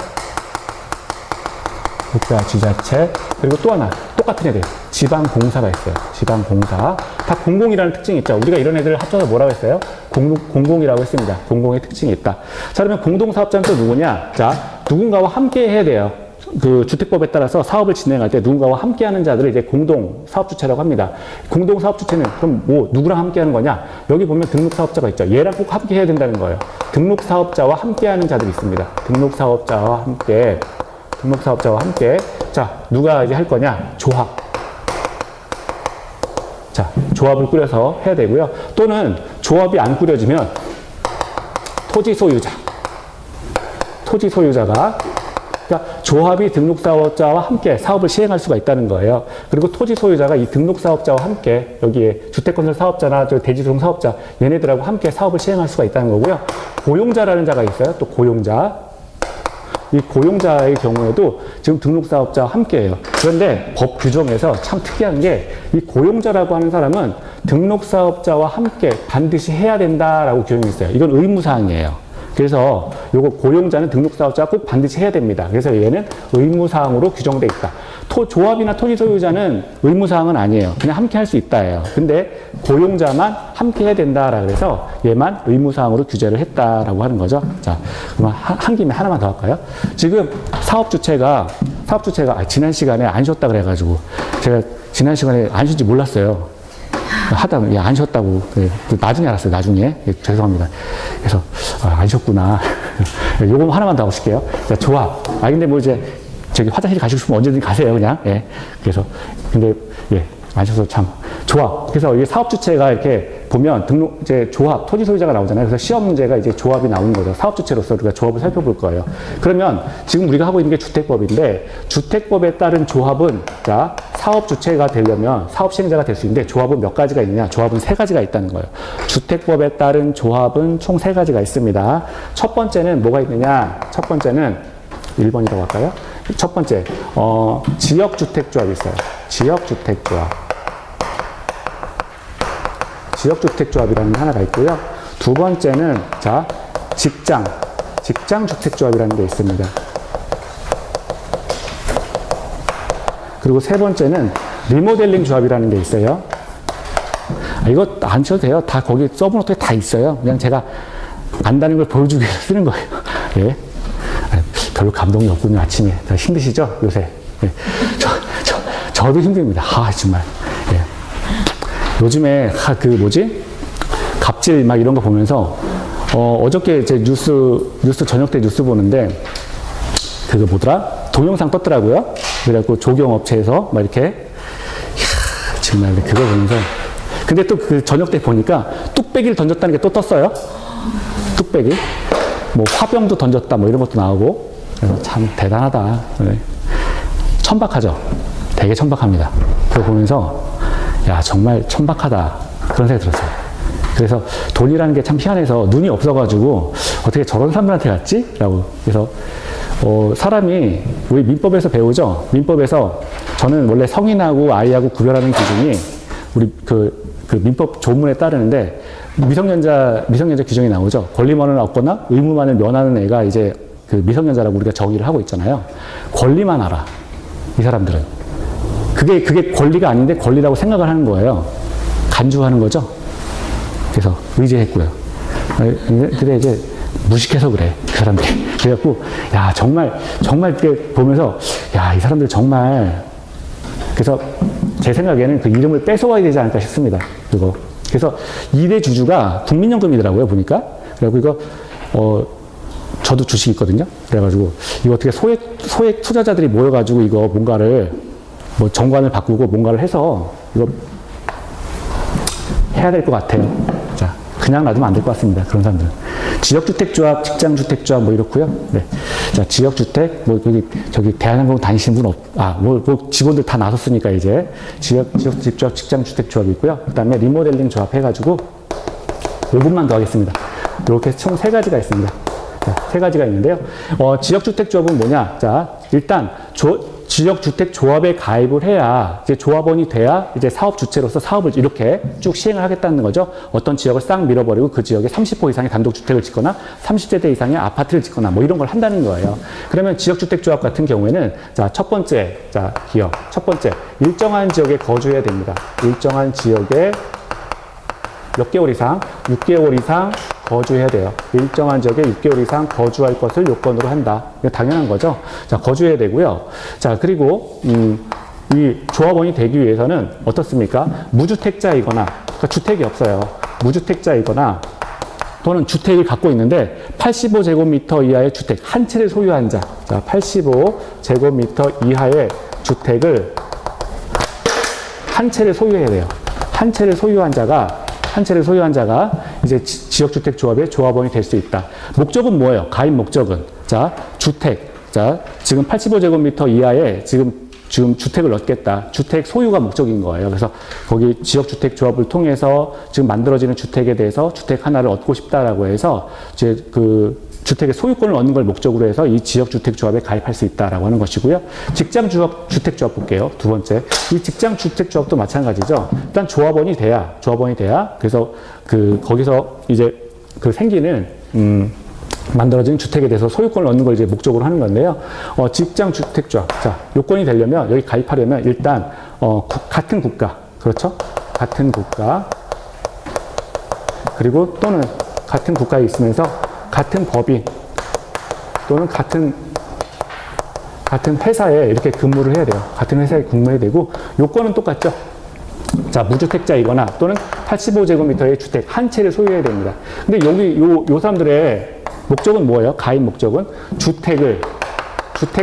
국가, 지자체, 그리고 또 하나 똑같은 애들, 지방공사가 있어요. 지방공사. 다 공공이라는 특징이 있죠. 우리가 이런 애들을 합쳐서 뭐라고 했어요? 공공이라고 했습니다. 공공의 특징이 있다. 자, 그러면 공동사업자는 또 누구냐? 자, 누군가와 함께 해야 돼요. 그 주택법에 따라서 사업을 진행할 때 누군가와 함께 하는 자들을 이제 공동사업주체라고 합니다. 공동사업주체는 그럼 뭐 누구랑 함께 하는 거냐? 여기 보면 등록사업자가 있죠. 얘랑 꼭 함께 해야 된다는 거예요. 등록사업자와 함께 하는 자들이 있습니다. 등록사업자와 함께. 자, 누가 이제 할 거냐? 조합. 자, 조합을 꾸려서 해야 되고요. 또는 조합이 안 꾸려지면 토지 소유자가 그러니까 조합이 등록사업자와 함께 사업을 시행할 수가 있다는 거예요. 그리고 토지 소유자가 이 등록사업자와 함께 여기에 주택건설 사업자나 대지조성 사업자 얘네들하고 함께 사업을 시행할 수가 있다는 거고요. 고용자라는 자가 있어요. 또 고용자. 이 고용자의 경우에도 지금 등록사업자와 함께해요. 그런데 법 규정에서 참 특이한 게 이 고용자라고 하는 사람은 등록사업자와 함께 반드시 해야 된다라고 규정이 있어요. 이건 의무사항이에요. 그래서 요거 고용자는 등록사업자가 꼭 반드시 해야 됩니다. 그래서 얘는 의무사항으로 규정돼 있다. 조합이나 토지 소유자는 의무사항은 아니에요. 그냥 함께 할 수 있다예요. 근데 고용자만 함께 해야 된다라 그래서 얘만 의무사항으로 규제를 했다라고 하는 거죠. 자, 그럼 한 김에 하나만 더 할까요? 지금 사업주체가 지난 시간에 안 쉬었다 그래가지고 제가 지난 시간에 안 쉰지 몰랐어요. 하다가 안 쉬었다고 나중에 알았어요. 나중에 죄송합니다. 그래서 안 쉬었구나. 요거 하나만 더 하고 싶게요. 자, 조합. 근데 뭐 이제 저기 화장실 가시고 싶으면 언제든지 가세요, 그냥. 예. 그래서 근데 예, 안 쉬어서 참 조합. 그래서 이게 사업 주체가 이렇게 보면 이제 조합, 토지 소유자가 나오잖아요. 그래서 시험 문제가 이제 조합이 나오는 거죠. 사업 주체로서 우리가 조합을 살펴볼 거예요. 그러면 지금 우리가 하고 있는 게 주택법인데 주택법에 따른 조합은 자, 사업 주체가 되려면 사업 시행자가 될 수 있는데 조합은 몇 가지가 있느냐? 조합은 3가지가 있다는 거예요. 주택법에 따른 조합은 총 3가지가 있습니다. 첫 번째는 뭐가 있느냐? 첫 번째는 1번이라고 할까요? 첫 번째, 지역주택조합이 있어요. 지역주택조합이라는 게 하나가 있고요. 두 번째는, 자, 직장주택조합이라는 게 있습니다. 그리고 세 번째는 리모델링 조합이라는 게 있어요. 이거 안 쳐도 돼요. 다 거기 서브노트에 다 있어요. 그냥 제가 안다는 걸 보여주기 위해서 쓰는 거예요. 예. 별로 감동이 없군요. 아침에. 힘드시죠? 요새. 예. 저도 힘듭니다. 정말. 예. 요즘에, 갑질 막 이런 거 보면서, 어저께 제 뉴스 저녁 때 뉴스 보는데, 그거 뭐더라? 동영상 떴더라고요. 그래갖고 조경업체에서 막 이렇게, 정말 그거 보면서. 근데 또 그 저녁 때 보니까 뚝배기를 던졌다는 게 또 떴어요. 뚝배기. 뭐 화병도 던졌다 뭐 이런 것도 나오고. 그래서 참 대단하다. 네. 천박하죠? 되게 천박합니다. 그거 보면서 야 정말 천박하다 그런 생각이 들었어요. 그래서 돈이라는 게 참 희한해서 눈이 없어가지고 어떻게 저런 사람들한테 갔지? 라고. 그래서 사람이 우리 민법에서 배우죠? 민법에서 저는 원래 성인하고 아이하고 구별하는 기준이 우리 그 민법 조문에 따르는데 미성년자 규정이 나오죠? 권리만을 얻거나 의무만을 면하는 애가 이제 그 미성년자라고 우리가 정의를 하고 있잖아요. 권리만 알아. 이 사람들은. 그게 권리가 아닌데 권리라고 생각을 하는 거예요. 간주하는 거죠. 그래서 의제했고요. 근데 이제 무식해서 그래. 그 사람들이. 그래갖고 야 정말 이렇게 보면서 야 이 사람들 정말 그래서 제 생각에는 그 이름을 뺏어와야 되지 않을까 싶습니다. 그거. 그래서 2대 주주가 국민연금이더라고요. 보니까. 그래갖고 이거 저도 주식 있거든요. 그래가지고 이거 어떻게 소액 투자자들이 모여가지고 이거 뭔가를 뭐 정관을 바꾸고 뭔가를 해서 이거 해야 될 것 같아요. 자, 그냥 놔두면 안 될 것 같습니다. 그런 사람들은. 지역주택조합, 직장주택조합 뭐 이렇고요. 네. 자, 지역주택, 뭐 저기 대한항공 다니시는 분 뭐 직원들 다 나섰으니까 이제 지역주택조합, 직장주택조합이 있고요. 그 다음에 리모델링 조합 해가지고 5분만 더 하겠습니다. 이렇게 총 3가지가 있습니다. 자, 3가지가 있는데요. 지역주택조합은 뭐냐? 자, 일단 지역주택조합에 가입을 해야 이제 조합원이 돼야 이제 사업주체로서 사업을 이렇게 쭉 시행을 하겠다는 거죠. 어떤 지역을 싹 밀어버리고 그 지역에 30호 이상의 단독주택을 짓거나 30세대 이상의 아파트를 짓거나 뭐 이런 걸 한다는 거예요. 그러면 지역주택조합 같은 경우에는 자, 첫 번째, 자, 기억. 첫 번째, 일정한 지역에 거주해야 됩니다. 일정한 지역에 몇 개월 이상? 6개월 이상 거주해야 돼요. 일정한 지역에 6개월 이상 거주할 것을 요건으로 한다. 이거 당연한 거죠. 자, 거주해야 되고요. 자, 그리고 이 조합원이 되기 위해서는 어떻습니까? 무주택자이거나, 그러니까 주택이 없어요. 무주택자이거나 또는 주택을 갖고 있는데 85제곱미터 이하의 주택 한 채를 소유한 자. 자, 85제곱미터 이하의 주택을 한 채를 소유해야 돼요. 한 채를 소유한 자가 이제 지역주택조합의 조합원이 될 수 있다. 목적은 뭐예요? 가입 목적은. 자, 주택. 자, 지금 85제곱미터 이하의 지금 주택을 얻겠다. 주택 소유가 목적인 거예요. 그래서 거기 지역주택조합을 통해서 지금 만들어지는 주택에 대해서 주택 하나를 얻고 싶다라고 해서 이제 그 주택의 소유권을 얻는 걸 목적으로 해서 이 지역주택조합에 가입할 수 있다라고 하는 것이고요. 직장주택조합 볼게요. 두 번째. 이 직장주택조합도 마찬가지죠. 일단 조합원이 돼야. 그래서 거기서 이제 생기는, 만들어진 주택에 대해서 소유권을 얻는 걸 이제 목적으로 하는 건데요. 직장주택조합. 자, 요건이 되려면, 여기 가입하려면 일단, 같은 국가. 그렇죠? 같은 국가. 그리고 또는 같은 국가에 있으면서 같은 법인 또는 같은 회사에 이렇게 근무를 해야 돼요. 같은 회사에 근무해야 되고, 요건은 똑같죠. 자, 무주택자이거나 또는 85제곱미터의 주택 한 채를 소유해야 됩니다. 근데 여기 요 사람들의 목적은 뭐예요? 가입 목적은 주택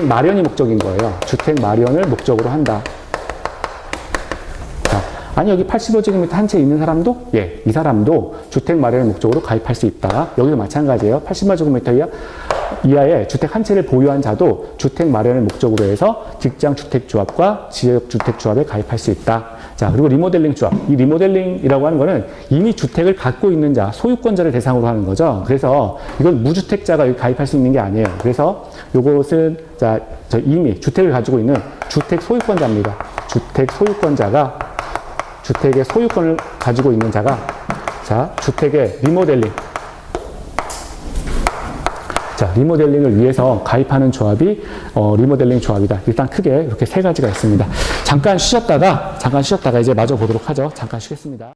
마련이 목적인 거예요. 주택 마련을 목적으로 한다. 아니, 여기 85제곱미터 한 채 있는 사람도, 예, 이 사람도 주택 마련을 목적으로 가입할 수 있다. 여기도 마찬가지예요. 85제곱미터 이하의 주택 한 채를 보유한 자도 주택 마련을 목적으로 해서 직장주택조합과 지역주택조합에 가입할 수 있다. 자, 그리고 리모델링 조합. 이 리모델링이라고 하는 거는 이미 주택을 갖고 있는 자, 소유권자를 대상으로 하는 거죠. 그래서 이건 무주택자가 여기 가입할 수 있는 게 아니에요. 그래서 요것은, 자, 이미 주택을 가지고 있는 주택 소유권자입니다. 주택 소유권자가 주택의 소유권을 가지고 있는 자가, 자, 주택의 리모델링. 자, 리모델링을 위해서 가입하는 조합이 리모델링 조합이다. 일단 크게 이렇게 3가지가 있습니다. 잠깐 쉬었다가 이제 마저 보도록 하죠. 잠깐 쉬겠습니다.